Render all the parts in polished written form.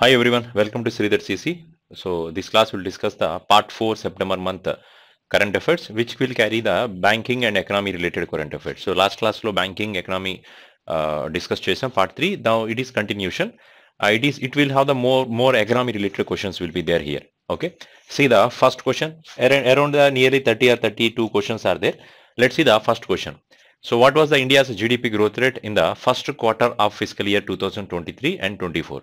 Hi everyone, welcome to Sridhar CC. So this class will discuss the part 4 September month current affairs, which will carry the banking and economy related current affairs. So last class lo banking economy discuss chesam part 3. Now it is continuation. It will have the more economy related questions will be there here. Okay. See the first question. Around the nearly 30 or 32 questions are there. Let's see the first question. So what was the India's GDP growth rate in the first quarter of fiscal year 2023 and 24?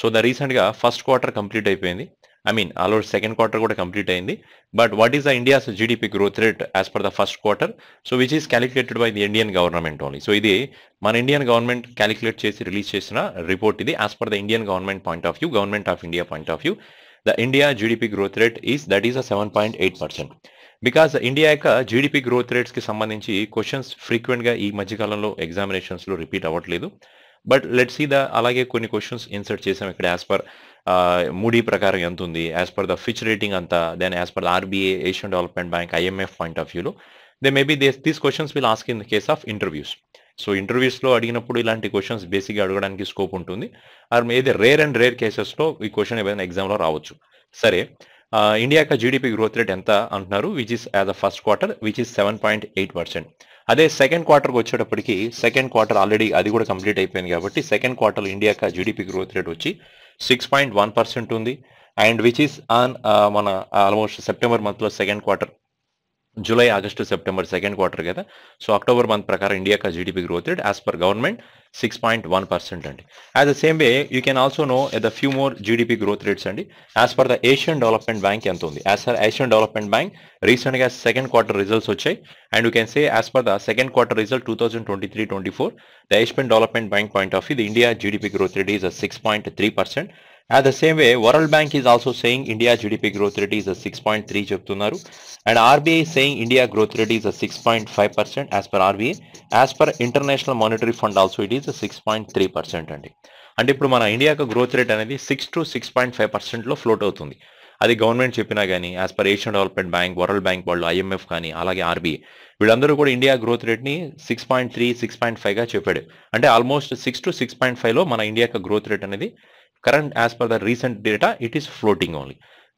So the రీసెంట్గా first quarter complete అయిపోయింది. Already second quarter కూడా complete అయింది. But what is the India's GDP growth rate as per the first quarter? So which is calculated by the Indian government only. So ఇది మన Indian government calculate చేసి release చేసిన report ఇది. As per the Indian government point of view, government of India point of view, the India GDP growth rate is 7.8%. Because India యొక్క GDP growth రేట్స్కి సంబంధించి questions ఫ్రీక్వెంట్గా ఈ మధ్యకాలంలో ఎగ్జామినేషన్స్లో రిపీట్ అవ్వట్లేదు. But let's see the అలాగే కొన్ని questions insert చేసాం ఇక్కడ. యాజ్ పర్ మూడీ ప్రకారం ఎంత ఉంది, as per the Fitch rating అంతా, then as per the RBI, Asian Development Bank, IMF point of వ్యూలో they maybe these questions will ask in the case of interviews. So ఇంటర్వ్యూస్లో అడిగినప్పుడు ఇలాంటి questions బేసిక్గా అడగడానికి స్కోప్ ఉంటుంది. ఆర్ ఏది rare కేసెస్లో ఈ క్వశ్చన్ ఏదైనా ఎగ్జామ్లో రావచ్చు. సరే, ఇండియా యొక్క జీడిపి గ్రోత్ రేట్ ఎంత అంటున్నారు? Which is as a first quarter which is 7.8%. అదే సెకండ్ క్వార్టర్కి వచ్చేటప్పటికి సెకండ్ క్వార్టర్ ఆల్రెడీ అది కూడా కంప్లీట్ అయిపోయింది కాబట్టి సెకండ్ క్వార్టర్ ఇండియా యొక్క జీడిపి గ్రోత్ రేట్ వచ్చి 6.1% ఉంది. అండ్ విచ్ ఈస్ ఆన్ మన ఆల్మోస్ట్ సెప్టెంబర్ మంత్లో second quarter, July, August, September second quarter కదా. సో అక్టోబర్ మంత్ ప్రకారం ఇండియా యొక్క GDP growth rate as per government 6.1% అండి. As the same way you can also know the few more GDP growth rates అండి. As per the Asian Development Bank ఎంత ఉంది? As per Asian Development bank రీసెంట్గా second quarter results వచ్చాయి. And you can say as per the second quarter result 2023-24, the Asian Development bank point of view, the India GDP growth rate is 6.3%. At the same way, World Bank is also saying India GDP growth rate is 6.3 చెప్తున్నారు. And RBI is saying India growth rate is 6.5% as per RBI. As per International Monetary Fund also it is 6.3% అండి. అంటే ఇప్పుడు మన India యొక్క growth rate అనేది 6 to 6.5%లో float అవుతుంది. అది government చెప్పినా కానీ as per Asian Development bank, world bank వాళ్ళు, ఐఎంఎఫ్ కానీ అలాగే ఆర్బీఐ వీళ్ళందరూ కూడా ఇండియా గ్రోత్ రేట్ని 6.3, 6.5గా చెప్పాడు. అంటే ఆల్మోస్ట్ 6 to 6.5లో మన ఇండియా యొక్క గ్రోత్ రేట్ అనేది current as per the recent data it is floating only.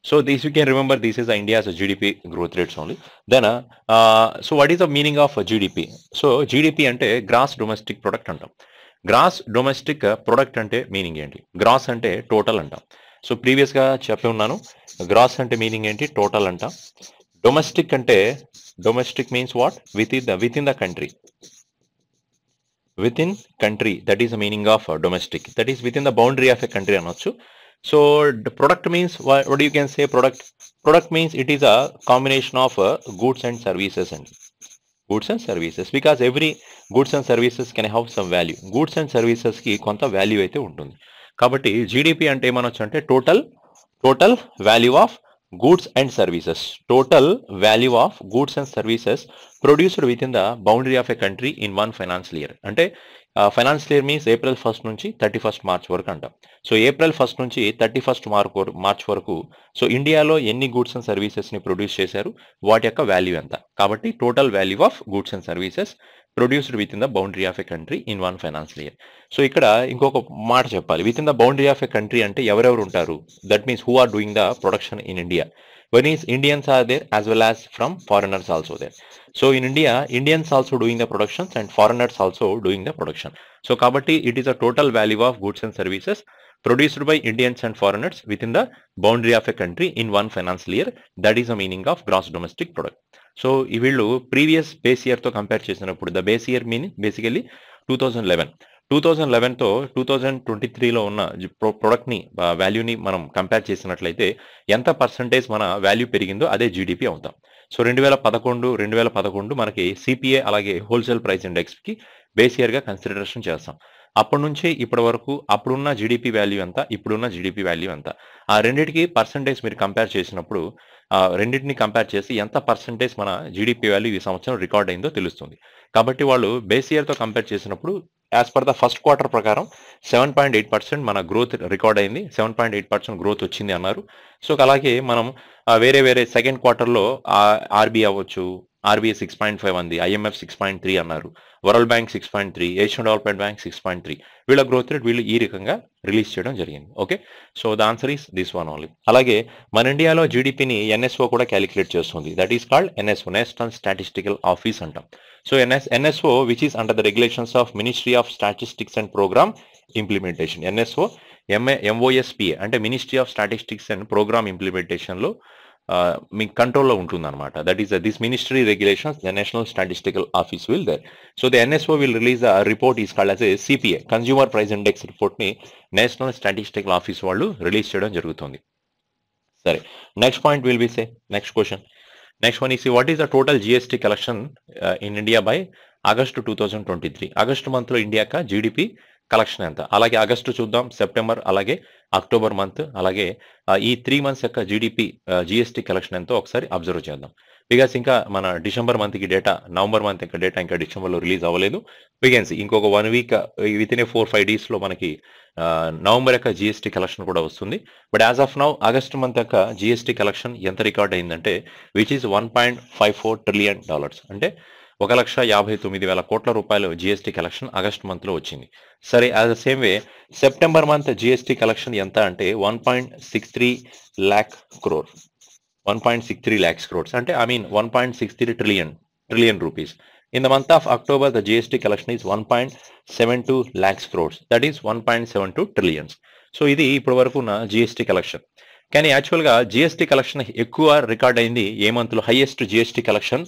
So this you can remember, this is the India's GDP growth rates only. Then so what is the meaning of GDP? So GDP అంటే gross domestic product అంటాం. Gross domestic product అంటే meaning ఏంటి? Gross అంటే total అంటాం. So ప్రీవియస్గా చెప్పి ఉన్నాను, gross అంటే మీనింగ్ ఏంటి? టోటల్ అంటాం. డొమెస్టిక్ అంటే, domestic means what? With in the country. Within country, that is the meaning of domestic, that is within the boundary of a country అనొచ్చు. So the product means what you can say? Product means it is a combination of goods and services, and goods and services, because every goods and services can have some value. Goods and services కి కొంత value అయితే ఉంటుంది. కాబట్టి GDP అంటే ఏమనొచ్చు అంటే total value of goods and services, total value of goods and services produced within the boundary of a country in one financial year. అంటే financial year means April 1st నుంచి 31st March వరకు అంటాం. So April 1st నుంచి 31st March వరకు so ఇండియాలో ఎన్ని goods and సర్వీసెస్ని produce చేశారు, వాటి యొక్క వాల్యూ ఎంత. కాబట్టి total value of goods and services produced within the boundary of a country in one financial year. So ఇక్కడ ఇంకొక మాట చెప్పాలి, within the boundary of a country అంటే ఎవరెవరు ఉంటారు? That means who are doing the production in India. When is Indians are there as well as from foreigners also there. So in India, Indians also doing the productions and foreigners also doing the production. So kabatti it is a total value of goods and services produced by Indians and foreigners within the boundary of a country in one financial year. That is the meaning of gross domestic product. So ఈ వీళ్ళు previous base ఇయర్తో compare చేసినప్పుడు the base year meaning basically 2011తో 2023లో ఉన్న ప్రొడక్ట్ని వాల్యూని మనం కంపేర్ చేసినట్లయితే ఎంత పర్సంటేజ్ మన వాల్యూ పెరిగిందో అదే జీడిపి అవుతాం. సో 2011 మనకి సిపిఐ అలాగే హోల్సేల్ ప్రైస్ ఇండెక్స్కి బేస్ ఇయర్గా కన్సిడరేషన్ చేస్తాం. అప్పటి నుంచి ఇప్పటి వరకు అప్పుడున్న జీడిపి వాల్యూ ఎంత, ఇప్పుడున్న జీడిపి వాల్యూ ఎంత, ఆ రెండింటికి పర్సంటేజ్ మీరు కంపేర్ చేసినప్పుడు రెండింటిని కంపేర్ చేసి ఎంత పర్సంటేజ్ మన జీడిపి వాల్యూ ఈ సంవత్సరం రికార్డ్ అయిందో తెలుస్తుంది. కాబట్టి వాళ్ళు బేస్ ఇయర్తో కంపేర్ చేసినప్పుడు as per the first quarter ప్రకారం 7.8% మన గ్రోత్ రికార్డ్ అయింది, 7.8% గ్రోత్ వచ్చింది అన్నారు. సో అలాగే మనం వేరే సెకండ్ క్వార్టర్లో ఆర్బీ అవ్వచ్చు, ఆర్బీఐ 6.5 అంది, ఐఎంఎఫ్ 6.3 అన్నారు, world bank 6.3, Asian Development bank 6.3. వీళ్ళ గ్రోత్ రేట్ వీళ్ళు ఈ రకంగా రిలీజ్ చేయడం జరిగింది. Okay, so the answer is this one only. అలాగే మన ఇండియాలో జీడిపిని ఎన్ఎస్ఓ కూడా క్యాలిక్యులేట్ చేస్తుంది. That is called NSO, National Statistical Office అంటాం. So NSO which is under the regulations of Ministry of Statistics and Programme Implementation. NSO MOSPA అంటే Ministry of Statistics and Programme ఇంప్లిమెంటేషన్లో మీ కంట్రోల్లో ఉంటుంది అనమాట. That is this ministry regulations, the National Statistical Office will there. So the NSO will release a report is called as a CPI, consumer price index report ని national Statistical office వాళ్ళు release చేయడం జరుగుతుంది. సరే, next point will be say next question. Next one is what is the total GST collection in India by August 2023. August month లో India యొక్క GDP collection ఎంత? అలాగే August చూద్దాం, సెప్టెంబర్ అలాగే అక్టోబర్ మంత్, అలాగే ఈ 3 months యొక్క జీడిపి జిఎస్టీ కలెక్షన్ ఎంతో ఒకసారి అబ్జర్వ్ చేద్దాం. బికాస్ ఇంకా మన డిసెంబర్ మంత్ కి డేటా, నవంబర్ మంత్ యొక్క డేటా ఇంకా డిసెంబర్లో రిలీజ్ అవ్వలేదు. బిగెన్స్ ఇంకొక 1 week విత్ ఇన్ 4-5 days లో మనకి నవంబర్ యొక్క జిఎస్టీ కలెక్షన్ కూడా వస్తుంది. But as of now August month యొక్క జిఎస్టీ కలెక్షన్ ఎంత రికార్డ్ అయిందంటే విచ్ ఈస్ $1.54 trillion. అంటే 1,59,000 కోట్ల రూపాయలు జిఎస్టీ కలెక్షన్ ఆగస్ట్ మంత్ లో వచ్చింది. సరే, as the same way September month GST collection ఎంత అంటే 1.63 lakh crore, 1.63 lakhs crores, అంటే I mean 1.63 trillion rupees. In the month of October, the GST collection is 1.72 lakhs crores. That is 1.72 trillions. So ఇది ఇప్పటి వరకు ఉన్న GST collection. కానీ యాక్చువల్గా GST collection ఎక్కువ రికార్డ్ అయింది ఏ మంత్లో? హైయెస్ట్ జిఎస్టీ కలెక్షన్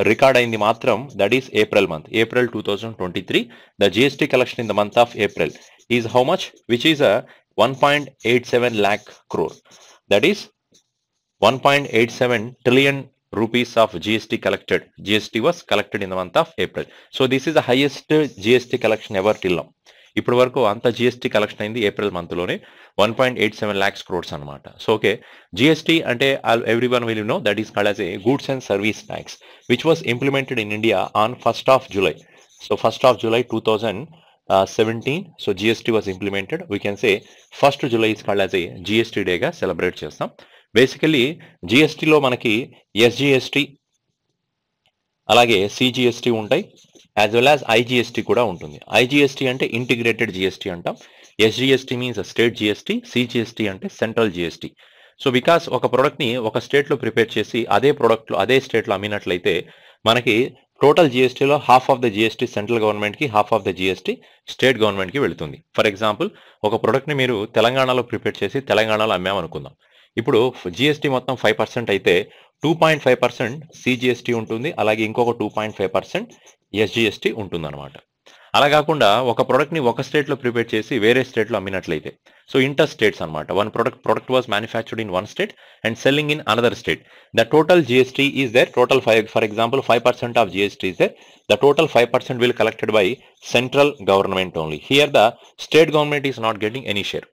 రికార్డ్ అయింది మాత్రం that is April month. April 2023 the GST collection in the month of April is how much? Which is 1.87 lakh crore. That is 1.87 trillion rupees of GST collected. GST was collected in the month of April. So this is the highest GST collection ever till now. ఇప్పటి వరకు అంత GST collection అయింది April month లోనే 1.87 lakhs crores అనమాట. So okay, GST అంటే everyone will know that is called as a goods and service tax which was implemented in India on 1st of July. So 1st of July 2017. So GST was implemented. We can say 1st July is called as a GST డేగా celebrate చేస్తాం. Basically జిఎస్టీలో మనకి SGST అలాగే CGST ఉంటాయి, as well as IGST కూడా ఉంటుంది. IGST అంటే integrated GST అంటాం. SGST means state GST, CGST అంటే సెంట్రల్ జిఎస్టీ. సో బికాస్ ఒక ప్రోడక్ట్ని ఒక స్టేట్లో ప్రిపేర్ చేసి అదే ప్రోడక్ట్లో అదే స్టేట్లో అమ్మినట్లయితే మనకి టోటల్ జిఎస్టీలో half of the GST central గవర్నమెంట్కి, half of the GST state గవర్నమెంట్కి వెళుతుంది. ఫర్ ఎగ్జాంపుల్, ఒక ప్రోడక్ట్ని మీరు తెలంగాణలో ప్రిపేర్ చేసి తెలంగాణలో అమ్మామనుకుందాం. ఇప్పుడు జిఎస్టీ మొత్తం 5% అయితే 2.5% సిజిఎస్టీ ఉంటుంది, అలాగే ఇంకొక 2.5% ఎస్జిఎస్టీ ఉంటుంది అనమాట. అలా కాకుండా ఒక ప్రోడక్ట్ని ఒక స్టేట్లో ప్రిపేర్ చేసి వేరే స్టేట్లో అమ్మినట్లయితే, సో ఇంటర్ స్టేట్స్ అనమాట, one product was manufactured in one state and selling in another state, the total GST is there. Total 5, for example 5% of GST is there. The total 5% will collected by central government only. Here the state government is not getting any share.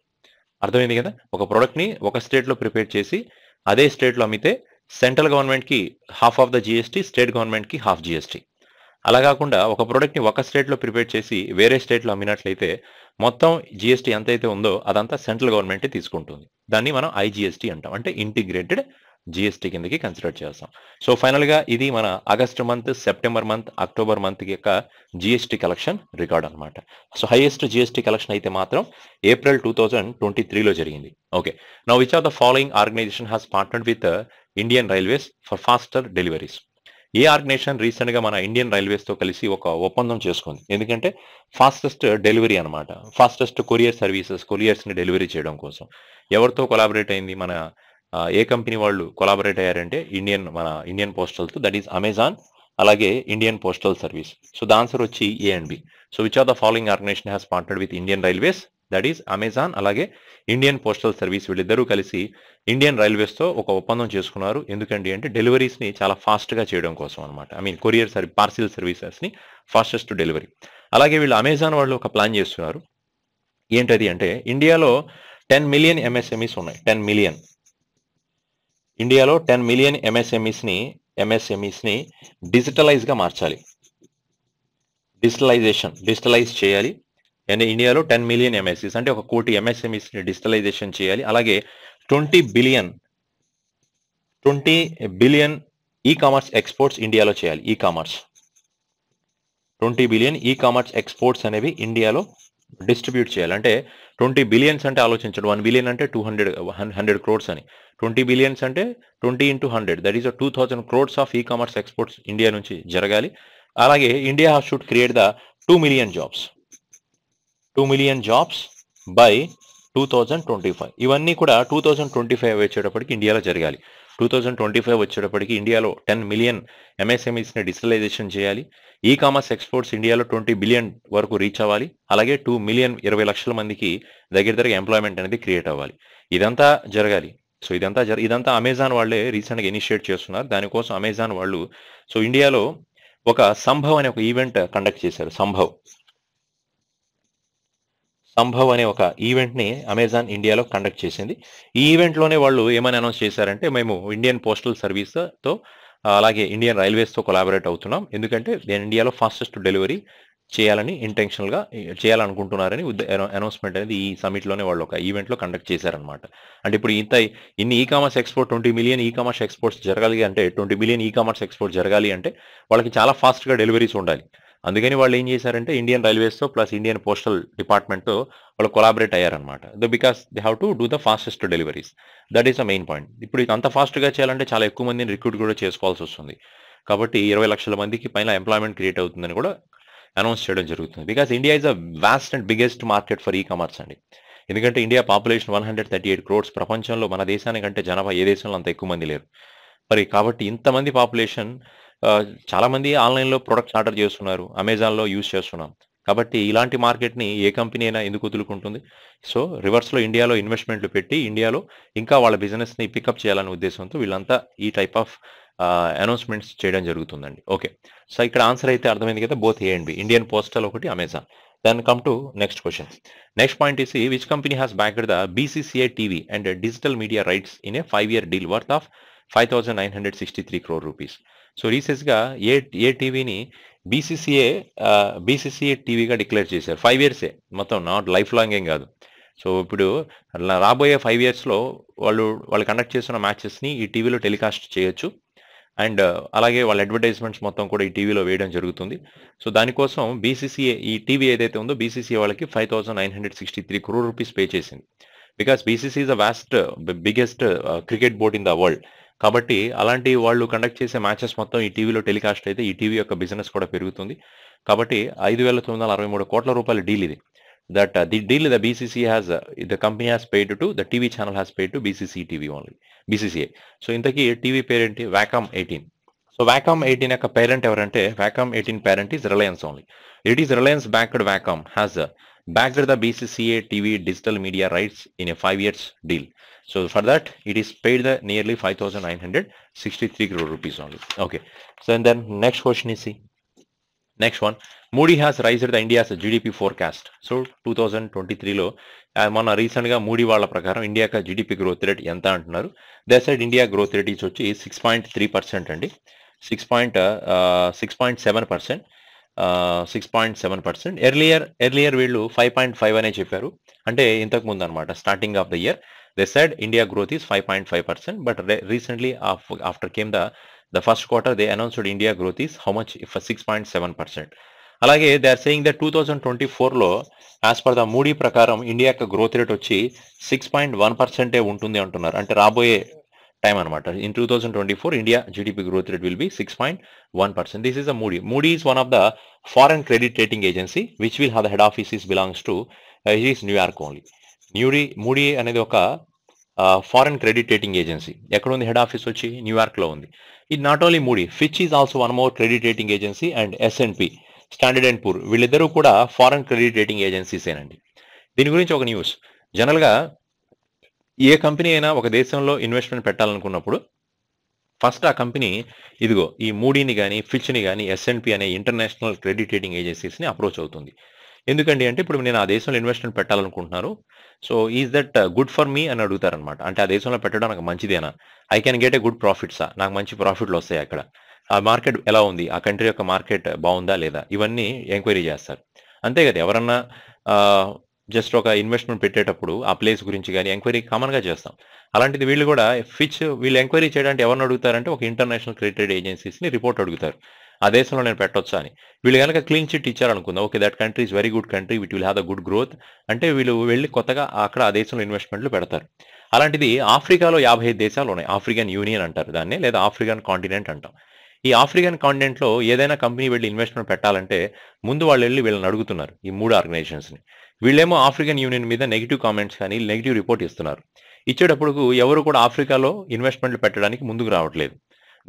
అర్థమైంది కదా? ఒక ప్రోడక్ట్ని ఒక స్టేట్లో prepare చేసి అదే స్టేట్లో అమ్మితే సెంట్రల్ గవర్నమెంట్కి half of the GST, state గవర్నమెంట్కి హాఫ్ జిఎస్టీ. అలా కాకుండా ఒక ప్రోడక్ట్ని ఒక స్టేట్లో ప్రిపేర్ చేసి వేరే స్టేట్లో అమ్మినట్లయితే మొత్తం జిఎస్టీ ఎంతైతే ఉందో అదంతా సెంట్రల్ గవర్నమెంటే తీసుకుంటుంది. దాన్ని మనం ఐజిఎస్టీ అంటాం, అంటే ఇంటిగ్రేటెడ్ జిఎస్టీ కిందకి కన్సిడర్ చేస్తాం. సో ఫైనల్గా ఇది మన August month, September month, October month యొక్క జిఎస్టీ కలెక్షన్ రికార్డ్ అనమాట. సో హైయెస్ట్ జిఎస్టీ కలెక్షన్ అయితే మాత్రం ఏప్రిల్ 2023లో జరిగింది. Okay, now which of the following organisation has partnered with Indian Railways for faster deliveries? ఏ ఆర్గనైజేషన్ రీసెంట్ గా మన ఇండియన్ రైల్వేస్ తో కలిసి ఒక ఒప్పందం చేసుకుంది? ఎందుకంటే ఫాస్టెస్ట్ డెలివరీ అనమాట, ఫాస్టెస్ట్ కొరియర్ సర్వీసెస్, కొరియర్స్ ని డెలివరీ చేయడం కోసం ఎవరితో కొలాబరేట్ అయింది? మన ఏ కంపెనీ వాళ్ళు కొలాబరేట్ అయ్యారంటే మన ఇండియన్ పోస్టల్ తో, దట్ ఈస్ అమెజాన్ అలాగే Indian postal service. So the answer వచ్చి A and B. So which of the following organisation has partnered with Indian Railways? That is Amazon అలాగే Indian postal service. వీళ్ళిద్దరూ కలిసి Indian railways తో ఒక ఒప్పందం చేసుకున్నారు. ఎందుకంటే అంటే డెలివరీస్ ని చాలా ఫాస్ట్ గా చేయడం కోసం అనమాట. I mean courier parcel services ని ఫాస్టెస్ట్ డెలివరీ. అలాగే వీళ్ళు అమెజాన్ వాళ్ళు ఒక ప్లాన్ చేస్తున్నారు. ఏంటది అంటే ఇండియాలో 10 million ఎంఎస్ఎంఈస్ ఉన్నాయి. 10 million ఇండియాలో 10 million ఎంఎస్ఎంఈస్ ని డిజిటలైజ్ గా మార్చాలి. డిజిటలైజ్ చేయాలి. అండ్ ఇండియాలో 10 million ఎంఎస్ఎంఈస్ అంటే 1 కోటి ఎంఎస్ఎంఈస్ ని డిజిటలైజేషన్ చేయాలి. అలాగే 20 బిలియన్ ఈ కామర్స్ ఎక్స్పోర్ట్స్ ఇండియాలో చేయాలి. E commerce 20 billion e commerce exports అనేవి ఇండియాలో డిస్ట్రిబ్యూట్ చేయాలి. అంటే 20 బిలియన్స్ అంటే ఆలోచించండి, 1 బిలియన్ అంటే 100 క్రోడ్స్ అని, 20 బిలియన్స్ అంటే 20 into 100, that is 2000 crores of e commerce exports India నుంచి జరగాలి. అలాగే India should create the 2 million jobs, 2 million jobs by 2025. ఇవన్నీ కూడా 2025 వచ్చేటప్పటికి ఇండియాలో జరగాలి. 2025 వచ్చేటప్పటికి ఇండియాలో 10 మిలియన్ ఎంఎస్ఎంఈస్ని డిజిటలైజేషన్ చేయాలి. ఈ కామర్స్ ఎక్స్పోర్ట్స్ ఇండియాలో 20 బిలియన్ వరకు రీచ్ అవ్వాలి. అలాగే 2 మిలియన్ 20 లక్షల మందికి దగ్గర ఎంప్లాయ్మెంట్ అనేది క్రియేట్ అవ్వాలి. ఇదంతా జరగాలి. సో ఇదంతా అమెజాన్ వాళ్ళే రీసెంట్గా ఇనిషియేట్ చేస్తున్నారు. దానికోసం అమెజాన్ వాళ్ళు సో ఇండియాలో ఒక సంభవ్ అనే ఒక ఈవెంట్ కండక్ట్ చేశారు. సంభవ్ అనే ఒక ఈవెంట్ని అమెజాన్ ఇండియాలో కండక్ట్ చేసింది. ఈ ఈవెంట్లోనే వాళ్ళు ఏమని అనౌన్స్ చేశారంటే, మేము ఇండియన్ పోస్టల్ సర్వీస్తో అలాగే ఇండియన్ రైల్వేస్తో కొలాబరేట్ అవుతున్నాం, ఎందుకంటే ఇండియాలో ఫాస్టెస్ట్ డెలివరీ చేయాలని ఇంటెన్షనల్గా చేయాలనుకుంటున్నారని అనౌన్స్మెంట్ అనేది ఈ సమిట్లోనే వాళ్ళు ఒక ఈవెంట్లో కండక్ట్ చేశారనమాట. అంటే ఇప్పుడు ఇన్ని e commerce export 20 million e commerce exports జరగాలి అంటే, 20 మిలియన్ ఈ కామర్స్ ఎక్స్పోర్ట్ జరగాలి అంటే వాళ్ళకి చాలా ఫాస్ట్గా డెలివరీస్ ఉండాలి. అందుకని వాళ్ళు ఏం చేశారంటే ఇండియన్ రైల్వేస్తో ప్లస్ ఇండియన్ పోస్టల్ డిపార్ట్మెంట్తో వాళ్ళు కొలాబరేట్ అయ్యారనమాట. Because they have to do the fastest deliveries. That is the main point. ఇప్పుడు అంత ఫాస్ట్గా చేయాలంటే చాలా ఎక్కువ మందిని రిక్రూట్ కూడా చేసుకోవాల్సి వస్తుంది. కాబట్టి 20 లక్షల మందికి పైన ఎంప్లాయ్మెంట్ క్రియేట్ అవుతుందని కూడా అనౌన్స్ చేయడం జరుగుతుంది. Because India is a vast and biggest market for e commerce అండి. ఎందుకంటే ఇండియా పాపులేషన్ 138 crores, ప్రపంచంలో మన దేశానికంటే జనాభా ఏ దేశంలో అంత ఎక్కువ మంది లేరు. మరి కాబట్టి ఇంతమంది పాపులేషన్, చాలా మంది ఆన్లైన్లో ప్రొడక్ట్స్ ఆర్డర్ చేస్తున్నారు, అమెజాన్లో యూజ్ చేస్తున్నాం. కాబట్టి ఇలాంటి మార్కెట్ని ఏ కంపెనీ అయినా ఎందుకు వదులుకుంటుంది? సో రివర్స్లో ఇండియాలో ఇన్వెస్ట్మెంట్లు పెట్టి ఇండియాలో ఇంకా వాళ్ళ బిజినెస్ని పికప్ చేయాలనే ఉద్దేశంతో వీళ్ళంతా ఈ టైప్ ఆఫ్ అనౌన్స్మెంట్స్ చేయడం జరుగుతుందండి. ఓకే, సో ఇక్కడ ఆన్సర్ అయితే అర్థమైంది కదా, both A and B, Indian postal ఒకటి, Amazon. Then come to next question. Next point is which company has backed the BCCI TV and digital media rights in a 5-year deal worth of 5,963 crore rupees. So రీసెంట్గా ఏ టీవీని BCCA టీవీగా declare చేశారు. 5 years మొత్తం, not life long ఏం కాదు. So ఇప్పుడు రాబోయే 5 yearsలో వాళ్ళు కండక్ట్ చేస్తున్న మ్యాచెస్ని ఈ టీవీలో టెలికాస్ట్ చేయొచ్చు. అండ్ అలాగే వాళ్ళ అడ్వర్టైజ్మెంట్స్ మొత్తం కూడా ఈ టీవీలో వేయడం జరుగుతుంది. సో దానికోసం బీసీసీఏ ఈ టీవీ ఏదైతే ఉందో బీసీసీఏ వాళ్ళకి 5,963 crore rupees పే చేసింది. Because BCC is the biggest cricket board in the world. కాబట్టి అలాంటి వాళ్ళు కండక్ట్ చేసే మ్యాచెస్ మొత్తం ఈ టీవీలో టెలికాస్ట్ అయితే ఈ టీవీ యొక్క బిజినెస్ కూడా పెరుగుతుంది. కాబట్టి 5,963 కోట్ల రూపాయల డీల్ ఇది. That the deal the BCCI has, the company has paid to, the TV channel has paid to BCCI TV only, BCCI. So ఇంతకీ TV parent Wacom 18. So Wacom 18 యొక్క పేరెంట్ ఎవరంటే, Wacom 18 parent is Reliance only. It is Reliance backed Wacom has backed the BCCI TV digital media rights in a 5 years deal. So for that it is paid the nearly 5,963 crore rupees only. Okay, so and then next question is see. Next one, Moody has raised the India's GDP forecast. So 2023లో మొన్న రీసెంట్గా moody వాళ్ళ ప్రకారం India యొక్క GDP growth rate ఎంత అంటున్నారు. They side India growth rate is వచ్చి 6.3% అండి, 6.7%, 6.7%. ఎర్లియర్ వీళ్ళు 5.5 అనే చెప్పారు. అంటే ఇంతకు ముందు అనమాట, starting of the year they side India growth is 5.5%, but recently after came the first quarter they announced India growth is how much? For 6.7%. అలాగే దే ఆర్ సేయింగ్ దట్ 2024లో యాజ్ పర్ ద మూడీ ప్రకారం India యొక్క growth rate వచ్చి 6.1% ఉంటుంది అంటున్నారు. అంటే రాబోయే time అనమాట. In 2024 India GDP growth rate will be 6.1%. This is the Moody. Moody is one of the foreign credit rating agency which will have the head office is belongs to is New York only. Moody అనేది ఒక foreign credit rating agency. ఎక్కడ ఉంది head office వచ్చి? న్యూయార్క్లో ఉంది. ఇది not only Moody, Fitch is also one more credit rating agency and S&P, Standard and Poor, వీళ్ళిద్దరూ కూడా ఫారెన్ క్రెడిట్ రేటింగ్ ఏజెన్సీసేనండి. దీని గురించి ఒక న్యూస్, జనరల్గా ఏ కంపెనీ అయినా ఒక దేశంలో ఇన్వెస్ట్మెంట్ పెట్టాలనుకున్నప్పుడు ఫస్ట్ ఆ కంపెనీ ఇదిగో ఈ మూడీని కానీ ఫిచ్ని కానీ S&P అనే ఇంటర్నేషనల్ క్రెడిట్ రేటింగ్ ఏజెన్సీస్ని అప్రోచ్ అవుతుంది. ఎందుకండి అంటే ఇప్పుడు నేను ఆ దేశంలో ఇన్వెస్ట్మెంట్ పెట్టాలనుకుంటున్నాను, so is that good for me అని అడుగుతారనమాట. అంటే ఆ దేశంలో పెట్టడం నాకు మంచిదేనా, I can get a good ప్రాఫిట్సా, నాకు మంచి ప్రాఫిట్లు వస్తాయి అక్కడ, ఆ మార్కెట్ ఎలా ఉంది, ఆ కంట్రీ యొక్క మార్కెట్ బాగుందా లేదా, ఇవన్నీ ఎంక్వైరీ చేస్తారు. అంతే కదా, ఎవరన్నా జస్ట్ ఒక ఇన్వెస్ట్మెంట్ పెట్టేటప్పుడు ఆ ప్లేస్ గురించి కానీ ఎంక్వైరీ కామన్గా చేస్తాం. అలాంటిది వీళ్ళు కూడా వీళ్ళు ఎంక్వైరీ చేయడానికి ఎవరిని అడుగుతారంటే ఒక ఇంటర్నేషనల్ క్రెడిట్ ఏజెన్సీస్ని రిపోర్ట్ అడుగుతారు. ఆ దేశంలో నేను పెట్టొచ్చా అని. వీళ్ళు కనుక క్లీన్ చిట్ ఇచ్చారనుకుందాం, okay that country is very good country with will have the good growth అంటే వీళ్ళు వెళ్ళి కొత్తగా అక్కడ ఆ దేశంలో ఇన్వెస్ట్మెంట్లు పెడతారు. అలాంటిది ఆఫ్రికాలో 55 దేశాలు ఉన్నాయి. ఆఫ్రికన్ యూనియన్ అంటారు దాన్ని, లేదా ఆఫ్రికన్ కాంటినెంట్ అంటాం. ఈ ఆఫ్రికన్ కాంటినెంట్లో ఏదైనా కంపెనీ వెళ్ళి ఇన్వెస్ట్మెంట్ పెట్టాలంటే ముందు వాళ్ళు వెళ్ళి వీళ్ళని అడుగుతున్నారు ఈ 3 ఆర్గనైజేషన్స్ని. వీళ్ళేమో ఆఫ్రికన్ యూనియన్ మీద నెగిటివ్ కామెంట్స్ కానీ నెగిటివ్ రిపోర్ట్ ఇస్తున్నారు. ఇచ్చేటప్పుడు ఎవరు కూడా ఆఫ్రికాలో ఇన్వెస్ట్మెంట్లు పెట్టడానికి ముందుకు రావట్లేదు.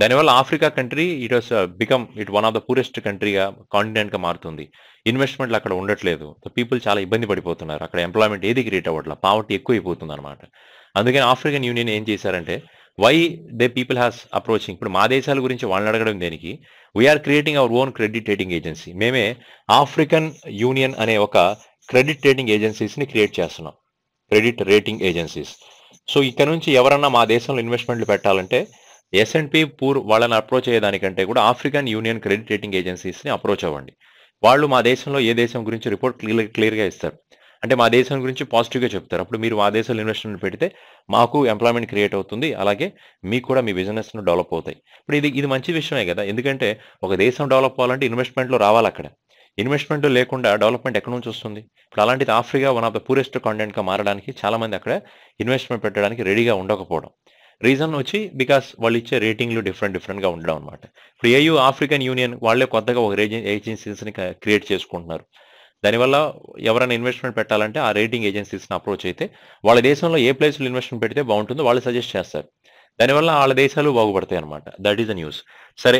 దానివల్ల Africa country it was become it one of the poorest కంట్రీగా కాంటినెంట్గా మారుతుంది. ఇన్వెస్ట్మెంట్లు అక్కడ ఉండట్లేదు. పీపుల్ చాలా ఇబ్బంది పడిపోతున్నారు. అక్కడ ఎంప్లాయ్మెంట్ ఏది క్రియేట్ అవ్వట్లా, పావర్టీ ఎక్కువైపోతుంది అనమాట. అందుకని ఆఫ్రికన్ యూనియన్ ఏం చేశారంటే why they people has approaching, ఇప్పుడు మా దేశాల గురించి వాళ్ళని అడగడం దేనికి, we are creating our own credit rating agency. మేమే ఆఫ్రికన్ యూనియన్ అనే ఒక క్రెడిట్ రేటింగ్ ఏజెన్సీస్ని క్రియేట్ చేస్తున్నాం, క్రెడిట్ రేటింగ్ ఏజెన్సీస్. సో ఇక్కడ నుంచి ఎవరన్నా మా దేశంలో ఇన్వెస్ట్మెంట్లు పెట్టాలంటే S&P పూర్ వాళ్ళని అప్రోచ్ అయ్యేదానికంటే కూడా ఆఫ్రికన్ యూనియన్ క్రెడిట్ రేటింగ్ ఏజెన్సీస్ని అప్రోచ్ అవ్వండి. వాళ్ళు మా దేశంలో ఏ దేశం గురించి రిపోర్ట్ క్లియర్గా ఇస్తారు. అంటే మా దేశం గురించి పాజిటివ్గా చెప్తారు. అప్పుడు మీరు మా దేశంలో ఇన్వెస్ట్మెంట్ పెడితే మాకు ఎంప్లాయ్మెంట్ క్రియేట్ అవుతుంది, అలాగే మీకు కూడా మీ బిజినెస్ను డెవలప్ అవుతాయి. ఇప్పుడు ఇది మంచి విషయమే కదా, ఎందుకంటే ఒక దేశం డెవలప్ అవ్వాలంటే ఇన్వెస్ట్మెంట్లో రావాలి. అక్కడ ఇన్వెస్ట్మెంట్ లేకుండా డెవలప్మెంట్ ఎక్కడి నుంచి వస్తుంది? ఇప్పుడు అలాంటిది Africa one of the poorest కాంటినెంట్గా మారడానికి చాలామంది అక్కడ ఇన్వెస్ట్మెంట్ పెట్టడానికి రెడీగా ఉండకపోవడం రీజన్ వచ్చి బికాస్ వాళ్ళు ఇచ్చే రేటింగ్లు డిఫరెంట్గా ఉండడం అనమాట. ఇప్పుడు ఆఫ్రికన్ యూనియన్ వాళ్ళే కొత్తగా ఒక ఏజెన్సీస్ని క్రియేట్ చేసుకుంటున్నారు. దానివల్ల ఎవరైనా ఇన్వెస్ట్మెంట్ పెట్టాలంటే ఆ రేటింగ్ ఏజెన్సీస్ని అప్రోచ్ అయితే వాళ్ళ దేశంలో ఏ ప్లేస్లో ఇన్వెస్ట్మెంట్ పెడితే బాగుంటుందో వాళ్ళు సజెస్ట్ చేస్తారు. దానివల్ల వాళ్ళ దేశాలు బాగుపడతాయి అనమాట. That is the news. సరే,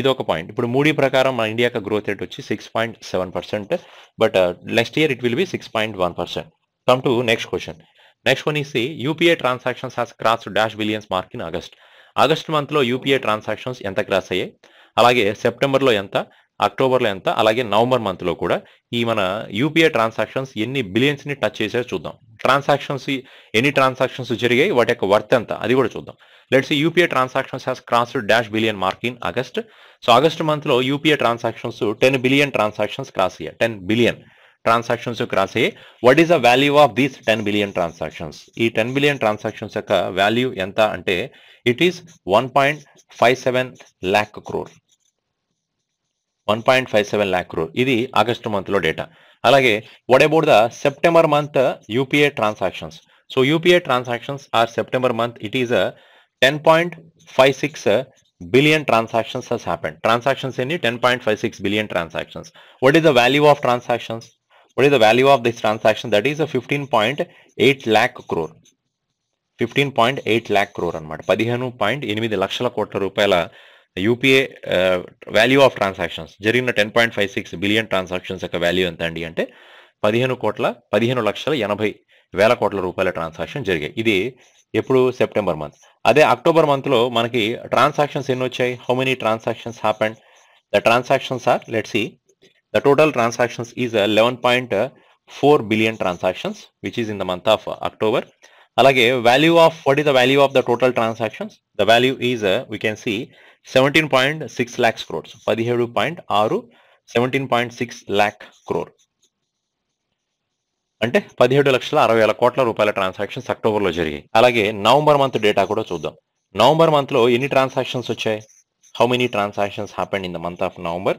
ఇది ఒక పాయింట్. ఇప్పుడు మూడీ ప్రకారం మన ఇండియాకి గ్రోత్ రేట్ వచ్చి 6.7%, but next year it will be 6.1%. Come to next question. Next one is UPI transactions has cross dash billions mark in August మంత్లో యూపీఐ ట్రాన్సాక్షన్స్ ఎంత క్రాస్ అయ్యాయి, అలాగే సెప్టెంబర్లో ఎంత, అక్టోబర్లో ఎంత, అలాగే నవంబర్ మంత్లో కూడా ఈ మన యూపీఐ ట్రాన్సాక్షన్స్ ఎన్ని బిలియన్స్ని టచ్ చేసే చూద్దాం. ఎన్ని ట్రాన్సాక్షన్స్ జరిగాయి, వాటి యొక్క వర్త్ ఎంత అది కూడా చూద్దాం. Let's UPI transactions has crossed dash billion mark in August. So August మంత్లో UPI transactions 10 billion transactions cross అయ్యాయి. 10 బిలియన్ ట్రాన్సాక్షన్స్ క్రాస్ అయ్యాయి. What is the value of these 10 billion transactions? ఈ 10 బిలియన్ ట్రాన్సాక్షన్స్ యొక్క value ఎంత అంటే it is 1.57 lakh crore. 1.57 lakh crore. ఇది August మంత్లో data. అలాగే what about the September month UPI transactions? So UPI transactions or September month it is 10.56 billion transactions has happened. Transactions in 10.56 billion transactions. What is the value of transactions? What is the value of this transaction? That is a 15.8 lakh crore. 15.8 lakh crore అన్నమాట. 15.8 లక్షల కోట్ల రూపాయల UPI value of transactions జరిగిన 10.56 billion transactions యొక్క value ఎంత అండి అంటే 15,80,000 కోట్ల రూపాయల ట్రాన్సాక్షన్ జరిగాయి. ఇది ఎప్పుడు? September month. అదే అక్టోబర్ మంత్లో మనకి ట్రాన్సాక్షన్స్ ఎన్ని వచ్చాయి? How many transactions happened? The transactions are, let's see, the total transactions is 11.4 billion transactions which is in the month of October. అలాగే value of, what is the value of the total transactions? The value is we can see 17.6 lakhs crores. 17.6 lakh crore అంటే 17,60,000 కోట్ల రూపాయల transactions అక్టోబర్లో జరిగాయి. అలాగే November month data కూడా చూద్దాం. November మంత్లో ఎన్ని ట్రాన్సాక్షన్స్ వచ్చాయి? How many transactions happened in the month of November?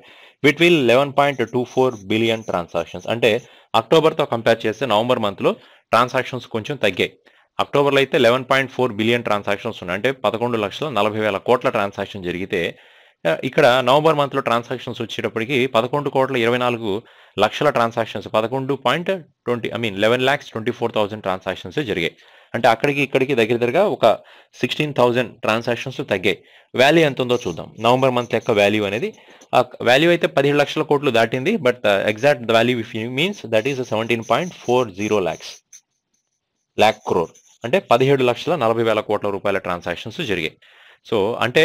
Between 11.24 billion transactions. అంటే అక్టోబర్తో కంపేర్ చేస్తే నవంబర్ మంత్లో ట్రాన్సాక్షన్స్ కొంచెం తగ్గాయి. అక్టోబర్లో అయితే 11.4 బిలియన్ ట్రాన్సాక్షన్స్ ఉన్నాయి, అంటే 11,40,000 కోట్ల ట్రాన్సాక్షన్ జరిగితే ఇక్కడ నవంబర్ మంత్లో ట్రాన్సాక్షన్స్ వచ్చేటప్పటికి 11,24,00,000 ట్రాన్సాక్షన్స్, 11,24,000 ట్రాన్సాక్షన్స్ జరిగాయి. అంటే అక్కడికి ఇక్కడికి దగ్గరగా ఒక 16,000 ట్రాన్సాక్షన్స్ తగ్గాయి. వాల్యూ ఎంత ఉందో చూద్దాం. నవంబర్ మంత్ యొక్క వాల్యూ అనేది, వాల్యూ అయితే 17 లక్షల కోట్లు దాటింది, but exact the value if means that is 17.40 lakh crore. అంటే 17,40,000 కోట్ల రూపాయల ట్రాన్సాక్షన్స్ జరిగాయి. సో అంటే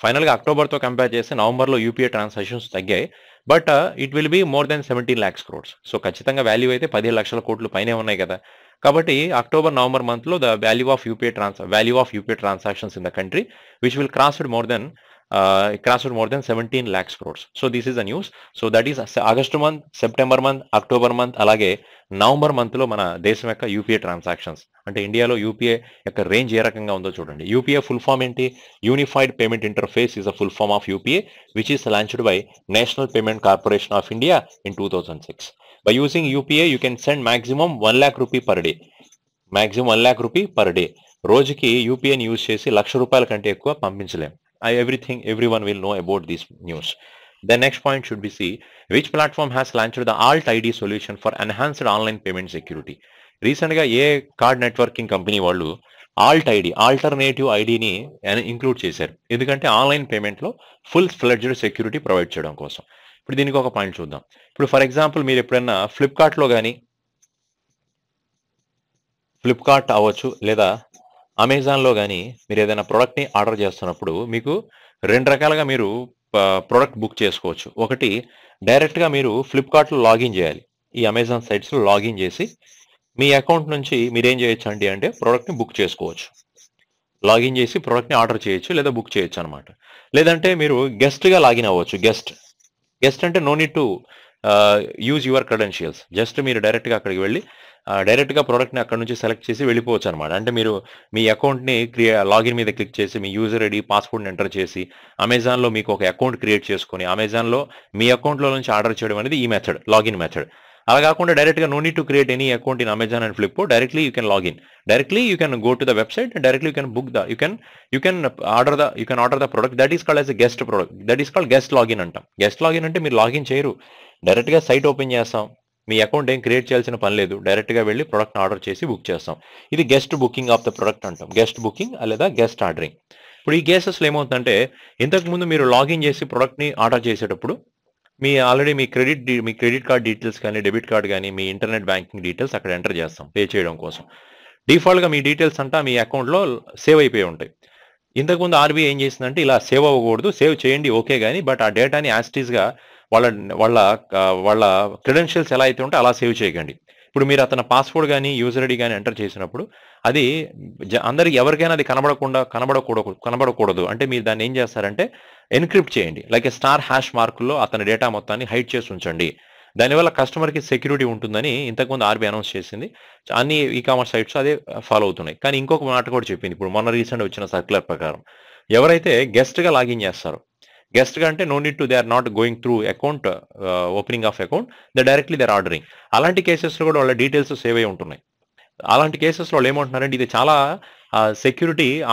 ఫైనల్గా అక్టోబర్తో కంపేర్ చేస్తే నవంబర్లో యూపీఐ ట్రాన్సాక్షన్స్ తగ్గాయి, but it will be more than 17 lakhs crores. So ఖచ్చితంగా వాల్యూ అయితే 17 లక్షల కోట్లు పైనే ఉన్నాయి కదా. కాబట్టి అక్టోబర్ నవంబర్ మంత్లో the value of UPI transactions in the country which will crossed more than crossed more than 17 lakhs crores. So this is the news. So that is August month, September month, October month, అలాగే November month లో మన దేశం యొక్క UPI transactions అంటే ఇండియాలో UPI యొక్క range ఏ రకంగా ఉందో చూడండి. యూపీఐ ఫుల్ ఫామ్ ఏంటి? Unified payment interface is a full form of UPI which is launched by National Payment Corporation of India in 2006. By using UPI, you can send maximum 1 lakh rupee per day. Maximum 1 lakh rupee per day. రోజుకి యూపీఐని use చేసి ₹1,00,000 కంటే ఎక్కువ పంపించలేం. Everyone will know about this news. The next point should be see which platform has launched the Alt ID solution for enhanced online payment security. Recent గా ఏ card networking company వాళ్ళు alternative ఐడిని include చేశారు. ఎందుకంటే online payment లో full fledged security provide చేయడం కోసం. ఇప్పుడు దీనికి ఒక పాయింట్ చూద్దాం. ఇప్పుడు ఫర్ ఎగ్జాంపుల్ మీరు ఎప్పుడైనా ఫ్లిప్కార్ట్ అవ్వచ్చు లేదా అమెజాన్లో కానీ మీరు ఏదైనా ప్రోడక్ట్ని ఆర్డర్ చేస్తున్నప్పుడు మీకు 2 రకాలుగా మీరు ప్రోడక్ట్ బుక్ చేసుకోవచ్చు. ఒకటి డైరెక్ట్గా మీరు ఫ్లిప్కార్ట్లో లాగిన్ చేయాలి. ఈ అమెజాన్ సైట్స్లో లాగిన్ చేసి మీ అకౌంట్ నుంచి మీరు ఏం చేయొచ్చు అంటే ప్రోడక్ట్ని బుక్ చేసుకోవచ్చు. లాగిన్ చేసి ప్రోడక్ట్ని ఆర్డర్ చేయొచ్చు లేదా బుక్ చేయొచ్చు అనమాట. లేదంటే మీరు గెస్ట్గా లాగిన్ అవ్వచ్చు. గెస్ట్ అంటే no need to use your credentials. Just మీరు డైరెక్ట్గా అక్కడికి వెళ్ళి డైరెక్ట్గా ప్రోడక్ట్ని అక్కడ నుంచి సెలెక్ట్ చేసి వెళ్ళిపోవచ్చు అనమాట. అంటే మీరు మీ అకౌంట్ని లాగిన్ మీద క్లిక్ చేసి మీ యూజర్ ఐడి పాస్వర్డ్ని ఎంటర్ చేసి అమెజాన్లో మీకు ఒక అకౌంట్ క్రియేట్ చేసుకొని అమెజాన్లో మీ అకౌంట్లో నుంచి ఆర్డర్ చేయడం అనేది ఈ మెథడ్, లాగిన్ మెథడ్. అలా కాకుండా డైరెక్ట్గా no need to create any account in Amazon and Flipkart. Directly you can login. Directly you can go to the website and directly you can book the you can order the product. That is called as a guest product. That is called guest login అంటాం. Guest login అంటే మీరు login చేయరు, డైరెక్ట్గా site open చేస్తాం. మీ account ఏం create చేయాల్సిన పని లేదు, డైరెక్ట్గా వెళ్ళి ప్రొడక్ట్ని ఆర్డర్ చేసి బుక్ చేస్తాం. ఇది guest booking of the product అంటాం. గెస్ట్ బుకింగ్ లేదా గెస్ట్ ఆర్డరింగ్. ఇప్పుడు ఈ కేసెస్లో ఏమవుతుందంటే ఇంతకుముందు మీరు లాగిన్ చేసి ప్రొడక్ట్ని ఆర్డర్ చేసేటప్పుడు ఆల్రెడీ మీ క్రెడిట్ కార్డ్ డీటెయిల్స్ కానీ డెబిట్ కార్డ్ కానీ మీ ఇంటర్నెట్ బ్యాంకింగ్ డీటెయిల్స్ అక్కడ ఎంటర్ చేస్తాం పే చేయడం కోసం. డిఫాల్ట్గా మీ డీటెయిల్స్ అంతా మీ అకౌంట్లో సేవ్ అయిపోయి ఉంటాయి. ఇంతకుముందు ఆర్బీఐ ఏం చేసిందంటే ఇలా సేవ్ అవ్వకూడదు, సేవ్ చేయండి ఓకే కానీ బట్ ఆ డేటాని యాస్టీస్గా వాళ్ళ క్రెడెన్షియల్స్ ఎలా అయితే ఉంటే అలా సేవ్ చేయకండి. ఇప్పుడు మీరు అతని పాస్వర్డ్ కానీ యూజర్ ఐడి కానీ ఎంటర్ చేసినప్పుడు అది అందరికి ఎవరికైనా అది కనబడకూడదు. అంటే మీరు దాన్ని ఏం చేస్తారంటే ఎన్క్రిప్ట్ చేయండి. లైక్ ఏ స్టార్ హ్యాష్ మార్కుల్లో అతని డేటా మొత్తాన్ని హైడ్ చేసి ఉంచండి. దానివల్ల కస్టమర్కి సెక్యూరిటీ ఉంటుందని ఇంతకుముందు ఆర్బీఐ అనౌన్స్ చేసింది. అన్ని ఈ కామర్స్ సైట్స్ అదే ఫాలో అవుతున్నాయి. కానీ ఇంకొక మాట కూడా చెప్పింది. ఇప్పుడు మొన్న రీసెంట్ వచ్చిన సర్క్యులర్ ప్రకారం ఎవరైతే గెస్ట్గా లాగిన్ చేస్తారో, గెస్ట్గా అంటే no need to they are not going through account opening of account, directly they are ordering. అలాంటి కేసెస్లో కూడా వాళ్ళ డీటెయిల్స్ సేవ్ అయి ఉంటున్నాయి. అలాంటి కేసెస్లో వాళ్ళు ఏమంటున్నారంటే ఇది చాలా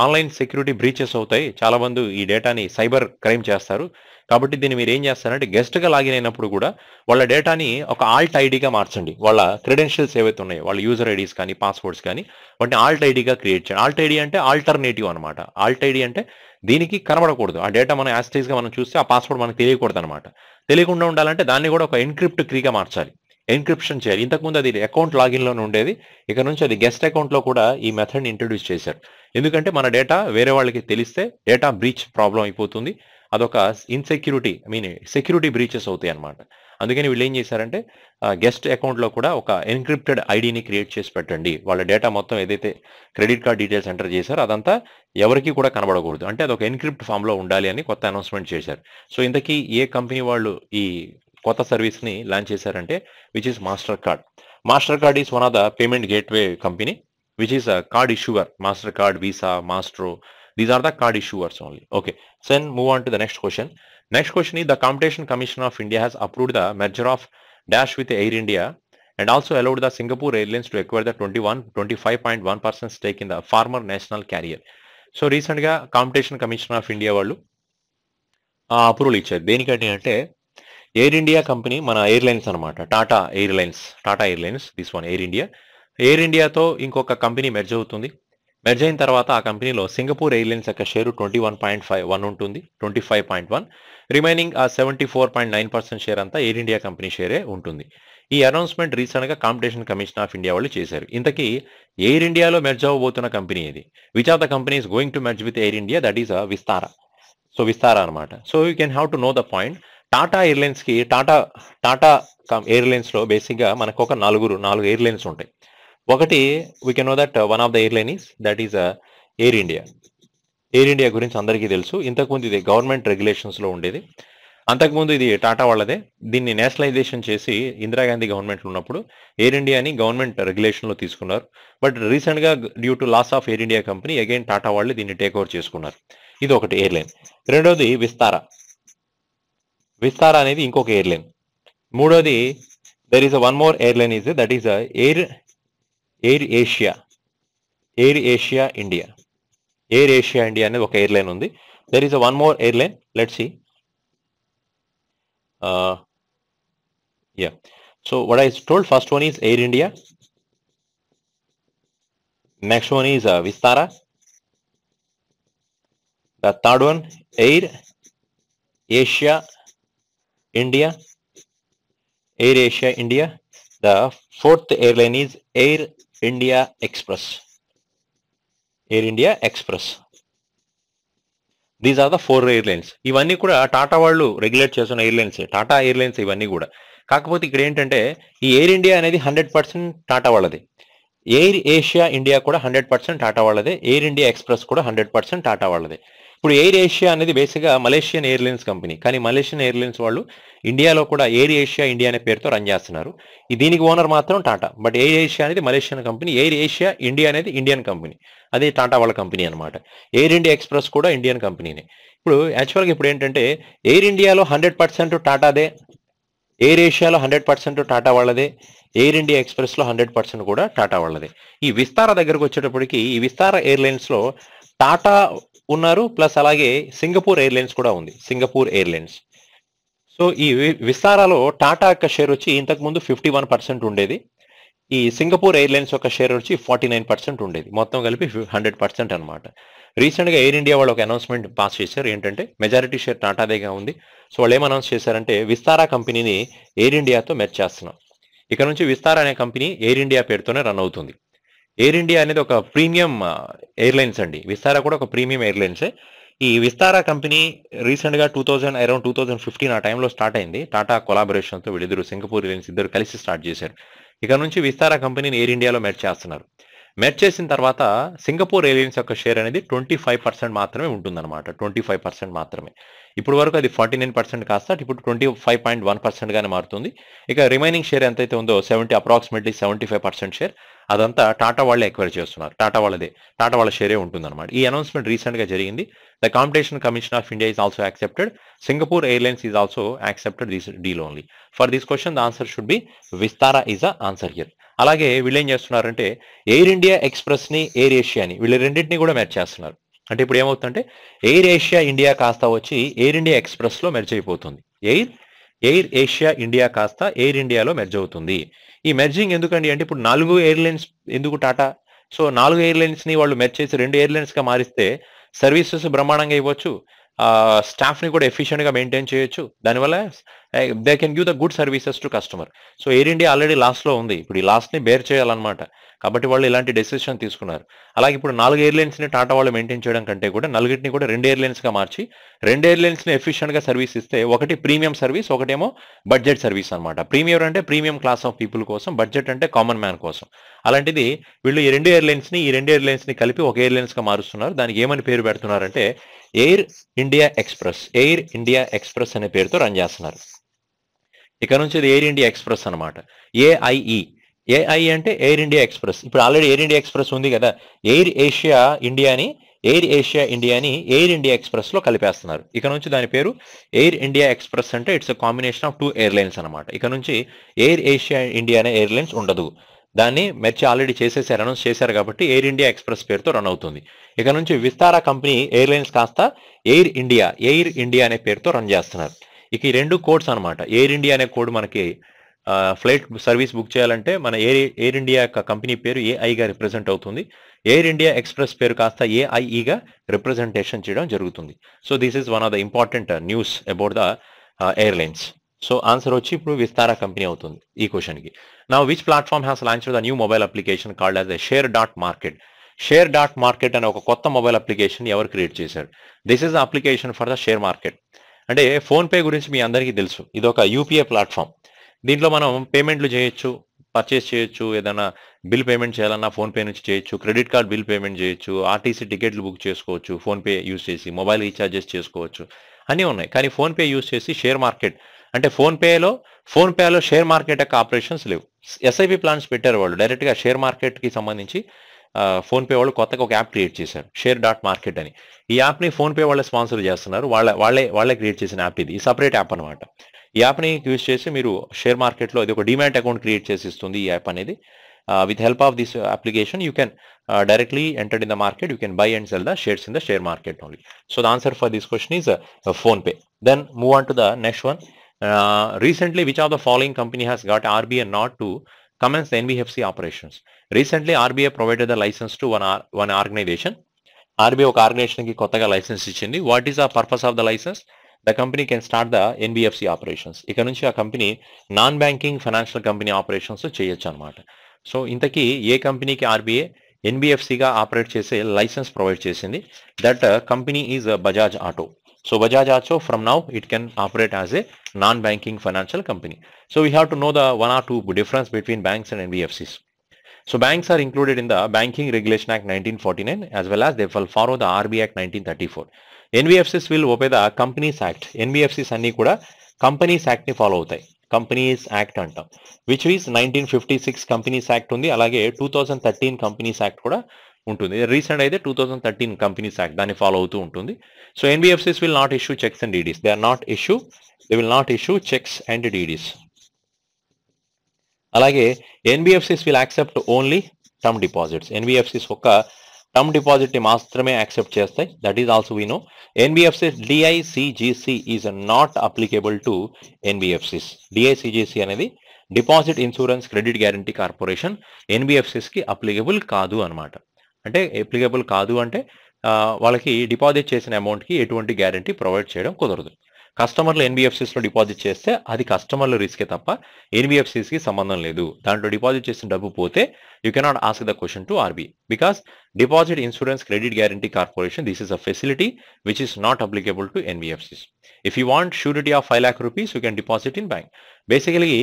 ఆన్లైన్ సెక్యూరిటీ బ్రీచెస్ అవుతాయి, చాలా మంది ఈ డేటాని సైబర్ క్రైమ్ చేస్తారు. కాబట్టి దీన్ని మీరు ఏం చేస్తారంటే గెస్ట్గా లాగిన్ అయినప్పుడు కూడా వాళ్ళ డేటాని ఒక ఆల్ట్ ఐడిగా మార్చండి. వాళ్ళ క్రెడెన్షియల్స్ ఏవైతే ఉన్నాయో వాళ్ళ యూజర్ ఐడీస్ కానీ పాస్వర్డ్స్ కానీ వాటిని ఆల్ట్ ఐడిగా క్రియేట్ చేయండి. ఆల్ట్ ఐడి అంటే ఆల్టర్నేటివ్ అనమాట. ఆల్ట్ ఐడి అంటే దీనికి కనబడకూడదు. ఆ డేటా మనం యాస్టేజ్గా మనం చూస్తే ఆ పాస్వర్డ్ మనకు తెలియకూడదు అనమాట. తెలియకుండా ఉండాలంటే దాన్ని కూడా ఒక ఎన్క్రిప్ట్ కీగా మార్చాలి, ఎన్క్రిప్షన్ చేయాలి. ఇంతకుముందు అది అకౌంట్ లాగిన్లోనే ఉండేది, ఇక నుంచి అది గెస్ట్ అకౌంట్లో కూడా ఈ మెథడ్ని ఇంట్రడ్యూస్ చేశారు. ఎందుకంటే మన డేటా వేరే వాళ్ళకి తెలిస్తే డేటా బ్రీచ్ ప్రాబ్లం అయిపోతుంది. అదొక ఇన్సెక్యూరిటీ సెక్యూరిటీ బ్రీచెస్ అవుతాయి అనమాట. అందుకని వీళ్ళు ఏం చేశారంటే గెస్ట్ అకౌంట్లో కూడా ఒక ఎన్క్రిప్టెడ్ ఐడిని క్రియేట్ చేసి పెట్టండి. వాళ్ళ డేటా మొత్తం ఏదైతే క్రెడిట్ కార్డ్ డీటెయిల్స్ ఎంటర్ చేశారో అదంతా ఎవరికి కూడా కనబడకూడదు. అంటే అదొక ఎన్క్రిప్ట్ ఫామ్లో ఉండాలి అని కొత్త అనౌన్స్మెంట్ చేశారు. సో ఇంతకీ ఏ కంపెనీ వాళ్ళు ఈ కొత్త సర్వీస్ని లాంచ్ చేశారంటే which is master card. Master card is one of the payment gateway company which is a card issuer. Mastercard, Visa, Mastro, these are the card issuers only. Okay, so then move on to the next question. Next question is the Competition Commission of India has approved the merger of Dash with Air India and also allowed the Singapore Airlines to acquire the 25.1% stake in the former national carrier. So recent గా Competition Commission of India వాళ్ళు approval ఇచ్చారు. దేనికంటే అంటే Air India company మన airlines అనమాట, Tata airlines this one Air ఇండియాతో ఇంకొక company merge అవుతుంది. మెర్జ్ అయిన తర్వాత ఆ కంపెనీలో సింగపూర్ ఎయిర్లైన్స్ యొక్క షేరు 21.1 ఉంటుంది, 25.1. రిమైనింగ్ ఆ 74.9% షేర్ అంతా ఎయిర్ ఇండియా కంపెనీ షేరే ఉంటుంది. ఈ అనౌన్స్మెంట్ రీసెంట్గా కాంపిటీషన్ కమిషన్ ఆఫ్ ఇండియా వాళ్ళు చేశారు. ఇంతకీ ఎయిర్ ఇండియాలో మెర్జ్ అవ్వబోతున్న కంపెనీ ఇది. Which of the company is going to merge with Air India? That is Vistara. So Vistara అనమాట. So you can have to know the point. Tata ఎయిర్లైన్స్కి టాటా ఎయిర్లైన్స్లో బేసిక్గా మనకు ఒక 4 ఎయిర్లైన్స్ ఉంటాయి. ఒకటి we can know that one of the airline is that is Air India. Air India గురించి అందరికీ తెలుసు. ఇంతకుముందు ఇది గవర్నమెంట్ రెగ్యులేషన్స్లో ఉండేది. అంతకుముందు ఇది టాటా వాళ్ళదే. దీన్ని నేషనలైజేషన్ చేసి ఇందిరాగాంధీ గవర్నమెంట్లో ఉన్నప్పుడు ఎయిర్ ఇండియాని గవర్నమెంట్ రెగ్యులేషన్లో తీసుకున్నారు. బట్ రీసెంట్గా due to loss of Air India company again Tata వాళ్ళు దీన్ని టేక్ ఓవర్ చేసుకున్నారు. ఇది ఒకటి ఎయిర్లైన్. రెండోది విస్తారా. విస్తారా అనేది ఇంకొక ఎయిర్లైన్. మూడోది there is one more airline is that is Air Asia. Air Asia India. Air Asia India అనేది ఒక ఎయిర్లైన్ ఉంది. There is one more airline. Let's see. Yeah. So what I told, first one is Air India. Next one is Vistara. The third one, Air Asia India. Air Asia India. The fourth airline is Air India Express. Air India Express. These are the 4 airlines. ఇవన్నీ కూడా టాటా వాళ్ళు regulate చేస్తున్న airlines, Tata airlines ఇవన్నీ కూడా. కాకపోతే ఇక్కడ ఏంటంటే ఈ ఎయిర్ ఇండియా అనేది 100% టాటా వాళ్ళది. ఎయిర్ ఏషియా ఇండియా కూడా 100% టాటా వాళ్ళదే. ఎయిర్ ఇండియా ఎక్స్ప్రెస్ కూడా 100% టాటా వాళ్ళదే. ఇప్పుడు ఎయిర్ ఏషియా అనేది బేసిక్గా మలేషియన్ ఎయిర్లైన్స్ కంపెనీ. కానీ మలేషియన్ ఎయిర్లైన్స్ వాళ్ళు ఇండియాలో కూడా ఎయిర్ ఏషియా ఇండియా అనే పేరుతో రన్ చేస్తున్నారు. దీనికి ఓనర్ మాత్రం టాటా. బట్ ఎయిర్ ఏషియా అనేది Malaysian company, air Asia India అనేది ఇండియన్ కంపెనీ. అది టాటా వాళ్ళ కంపెనీ అనమాట. ఎయిర్ ఇండియా ఎక్స్ప్రెస్ కూడా ఇండియన్ కంపెనీనే. ఇప్పుడు యాక్చువల్గా ఇప్పుడు ఏంటంటే ఎయిర్ ఇండియాలో 100% టాటాదే, ఎయిర్ ఏషియాలో 100% టాటా వాళ్ళదే, ఎయిర్ ఇండియా ఎక్స్ప్రెస్లో 100% కూడా టాటా వాళ్ళదే. ఈ విస్తారా దగ్గరకు వచ్చేటప్పటికి ఈ విస్తారా ఎయిర్లైన్స్లో టాటా ఉన్నారు, ప్లస్ అలాగే సింగపూర్ ఎయిర్లైన్స్ కూడా ఉంది. Singapore airlines. సో ఈ విస్తారాలో టాటా యొక్క షేర్ వచ్చి ఇంతకుముందు 51% ఉండేది. ఈ సింగపూర్ ఎయిర్లైన్స్ యొక్క షేర్ వచ్చి 49% ఉండేది. మొత్తం కలిపి 100% అనమాట. రీసెంట్గా ఎయిర్ ఇండియా వాళ్ళు ఒక అనౌన్స్మెంట్ పాస్ చేశారు. ఏంటంటే మెజారిటీ షేర్ టాటాదేగా ఉంది. సో వాళ్ళు ఏం అనౌన్స్ చేశారంటే విస్తారా కంపెనీని ఎయిర్ ఇండియాతో మెర్జ్ చేస్తున్నాం. ఇక నుంచి విస్తారా అనే కంపెనీ ఎయిర్ ఇండియా పేరుతోనే రన్ అవుతుంది. ఎయిర్ ఇండియా అనేది ఒక ప్రీమియం ఎయిర్లైన్స్ అండి. విస్తారా కూడా ఒక ప్రీమియం ఎయిర్లైన్సే. ఈ విస్తారా కంపెనీ రీసెంట్గా అరౌండ్ 2015 ఆ టైంలో స్టార్ట్ అయింది. టాటా కొలాబరేషన్తో వీళ్ళిద్దరు సింగపూర్ ఎయిర్లైన్స్ ఇద్దరు కలిసి స్టార్ట్ చేశారు. ఇక నుంచి విస్తారా కంపెనీని ఎయిర్ ఇండియాలో మెర్జ్ చేస్తున్నారు. మెర్జ్ చేసిన తర్వాత సింగపూర్ ఎయిర్లైన్స్ యొక్క షేర్ అనేది 25% మాత్రమే ఉంటుందన్నమాట. 25% మాత్రమే. ఇప్పుడు వరకు అది 49% కాస్త ఇప్పుడు 25.1%గానే మారుతుంది. ఇక రిమైనింగ్ షేర్ ఎంతైతే ఉందో అప్రాక్సిమేట్లీ 75% షేర్ అదంతా టాటా వాళ్ళే ఎక్వైర్ చేస్తున్నారు. టాటా వాళ్ళ షేరే ఉంటుందన్నమాట. ఈ అనౌన్స్మెంట్ రీసెంట్గా జరిగింది. The competition Commission of India is also accepted. Singapore airlines is also accepted this deal only. For this question the answer should be Vistara is the answer here. అలాగే వీళ్ళు ఏం చేస్తున్నారంటే ఎయిర్ ఇండియా ఎక్స్ప్రెస్ని ఎయిర్ ఏషియాని వీళ్ళు రెండింటిని కూడా merge చేస్తున్నారు. అంటే ఇప్పుడు ఏమవుతుందంటే ఎయిర్ ఏషియా ఇండియా కాస్త వచ్చి ఎయిర్ ఇండియా ఎక్స్ప్రెస్లో మెర్జ్ అయిపోతుంది. ఎయిర్ ఏషియా ఇండియా కాస్త ఎయిర్ ఇండియాలో మెర్జ్ అవుతుంది. ఈ మెర్జింగ్ ఎందుకండి అంటే ఇప్పుడు 4 ఎయిర్లైన్స్ ఎందుకు టాటా? సో 4 ఎయిర్లైన్స్ని వాళ్ళు మెర్జ్ చేసి 2 ఎయిర్లైన్స్గా మారిస్తే సర్వీసెస్ బ్రహ్మాండంగా ఇవ్వచ్చు, స్టాఫ్ని కూడా ఎఫిషియెంట్గా మెయింటైన్ చేయొచ్చు. దానివల్ల they can give the good services to customer. So Air India already లాస్లో ఉంది. ఇప్పుడు ఈ లాస్ని బేర్ చేయాలన్నమాట. కాబట్టి వాళ్ళు ఇలాంటి డెసిషన్ తీసుకున్నారు. అలాగే ఇప్పుడు 4 ఎయిర్లైన్స్ని టాటా వాళ్ళు మెయింటైన్ చేయడం కంటే కూడా 4టిని కూడా 2 ఎయిర్లైన్స్గా మార్చి 2 ఎయిర్లైన్స్ని ఎఫిషియెంట్గా సర్వీస్ ఇస్తే ఒకటి ప్రీమియం సర్వీస్, ఒకటేమో బడ్జెట్ సర్వీస్ అనమాట. ప్రీమియం అంటే ప్రీమియం క్లాస్ ఆఫ్ పీపుల్ కోసం, బడ్జెట్ అంటే కామన్ మ్యాన్ కోసం. అలాంటిది వీళ్ళు ఈ 2 ఎయిర్లైన్స్ని కలిపి ఒక ఎయిర్లైన్స్గా మారుస్తున్నారు. దానికి ఏమని పేరు పెడుతున్నారంటే ఎయిర్ ఇండియా ఎక్స్ప్రెస్ అనే పేరుతో రన్ చేస్తున్నారు. ఇక నుంచి ఇది ఎయిర్ ఇండియా ఎక్స్ప్రెస్ అనమాట. ఏఐ అంటే ఎయిర్ ఇండియా ఎక్స్ప్రెస్. ఇప్పుడు ఆల్రెడీ ఎయిర్ ఇండియా ఎక్స్ప్రెస్ ఉంది కదా. ఎయిర్ ఏషియా ఇండియాని ఎయిర్ ఇండియా ఎక్స్ప్రెస్లో కలిపేస్తున్నారు. ఇక నుంచి దాని పేరు ఎయిర్ ఇండియా ఎక్స్ప్రెస్. అంటే it's a combination of 2 airlines అనమాట. ఇక నుంచి ఎయిర్ ఏషియా ఇండియా అనే ఎయిర్లైన్స్ ఉండదు. దాన్ని మెర్జ్ ఆల్రెడీ అనౌన్స్ చేశారు కాబట్టి ఎయిర్ ఇండియా ఎక్స్ప్రెస్ పేరుతో రన్ అవుతుంది. ఇక నుంచి విస్తారా కంపెనీ ఎయిర్లైన్స్ కాస్త ఎయిర్ ఇండియా అనే పేరుతో రన్ చేస్తున్నారు. ఇక ఈ 2 కోడ్స్ అనమాట. ఎయిర్ ఇండియా అనే కోడ్ మనకి ఫ్లైట్ సర్వీస్ బుక్ చేయాలంటే మన ఎయిర్ ఇండియా యొక్క కంపెనీ పేరు ఏఐగా రిప్రజెంట్ అవుతుంది. ఎయిర్ ఇండియా ఎక్స్ప్రెస్ పేరు కాస్త ఏఐఈగా రిప్రజెంటేషన్ చేయడం జరుగుతుంది. So this is one of the important news about the airlines. So answer వచ్చి ఇప్పుడు విస్తారా కంపెనీ అవుతుంది ఈ క్వశ్చన్కి. Now which platform has launched the new mobile application called as the share market. షేర్.మార్కెట్ అనే ఒక కొత్త మొబైల్ అప్లికేషన్ ఎవరు క్రియేట్ చేశారు? This is the application for the share market. అంటే ఫోన్పే గురించి మీ అందరికీ తెలుసు. ఇది ఒక యూపీఐ ప్లాట్ఫామ్. దీంట్లో మనం పేమెంట్లు చేయొచ్చు, పర్చేస్ చేయొచ్చు, ఏదైనా బిల్ పేమెంట్ చేయాలన్నా ఫోన్పే నుంచి చేయొచ్చు, క్రెడిట్ కార్డ్ బిల్ పేమెంట్ చేయొచ్చు, ఆర్టీసీ టికెట్లు బుక్ చేసుకోవచ్చు ఫోన్పే యూస్ చేసి, మొబైల్ రీఛార్జెస్ చేసుకోవచ్చు, అన్నీ ఉన్నాయి. కానీ ఫోన్పే యూస్ చేసి షేర్ మార్కెట్ అంటే ఫోన్పేలో షేర్ మార్కెట్ యొక్క ఆపరేషన్స్ లేవు. ఎస్ఐపి ప్లాన్స్ పెట్టారు వాళ్ళు, డైరెక్ట్గా షేర్ మార్కెట్కి సంబంధించి ఫోన్పే వాళ్ళు కొత్తగా ఒక యాప్ క్రియేట్ చేశారు, share.market అని. ఈ యాప్ని ఫోన్పే వాళ్ళే స్పాన్సర్ చేస్తున్నారు, వాళ్ళే క్రియేట్ చేసిన యాప్ ఇది, సపరేట్ యాప్ అనమాట. ఈ యాప్ని యూజ్ చేసి మీరు షేర్ మార్కెట్లో ఇది ఒక డిమాట్ అకౌంట్ క్రియేట్ చేసి ఇస్తుంది ఈ యాప్ అనేది. With help of this application, you can directly enter in the market. You can buy and sell the shares in the share market only. So the answer for this question is PhonePe. Then move on to the next one. Recently, which of the following company has got RBI nod to commence the NBFC operations? Recently, RBI provided the license to one organization. RBI ఒక organization కి కొత్తగా licence ఇచ్చింది. What is the purpose of the licence? The company can start the NBFC operations. ఇక నుంచి ఆ company non banking financial company operations చేయొచ్చు అనమాట. So ఇంతకీ ఏ కంపెనీకి ఆర్బీఐ ఎన్బిఎఫ్సిగా ఆపరేట్ చేసే లైసెన్స్ ప్రొవైడ్ చేసింది? That company is Bajaj Auto. So Bajaj Auto from now it can operate as a non banking financial company. So we have to know the 1 or 2 difference between banks and NBFCs. So banks are included in the Banking Regulation Act 1949 as well as they will follow the RBI Act 1934. NBFCs will obey the Companies Act. NBFCs అన్ని కూడా companies act ని follow అవుతాయి. Companies act అంటాం, which is 1956 companies act ఉంది, అలాగే 2013 companies act కూడా ఉంటుంది. Recent అయితే 2013 కంపెనీస్ యాక్ట్ దాన్ని ఫాలో అవుతూ ఉంటుంది. So NBFCs will not issue checks and DDs. They will not issue checks and DDs. అలాగే NBFCs will accept only term deposits. NBFCs ఒక టర్మ్ డిపాజిట్ ని మాత్రమే యాక్సెప్ట్ చేస్తాయి. That is also we know. NBFCs DICGC is not applicable to NBFCs. DICGC అనేది deposit insurance credit guarantee corporation, NBFCs కి applicable కాదు అనమాట. అంటే అప్లికేబుల్ కాదు అంటే వాళ్ళకి డిపాజిట్ చేసిన అమౌంట్కి ఎటువంటి గ్యారంటీ ప్రొవైడ్ చేయడం కుదరదు. కస్టమర్లు NBFCsలో డిపాజిట్ చేస్తే అది కస్టమర్ల రిస్కే తప్ప NBFCsకి సంబంధం లేదు. దాంట్లో డిపాజిట్ చేసిన డబ్బు పోతే you cannot ask the question to RBI because deposit insurance credit guarantee corporation this is a facility which is not applicable to NBFCs. If you want surety of 5 lakh rupees, you can deposit in bank. Basically,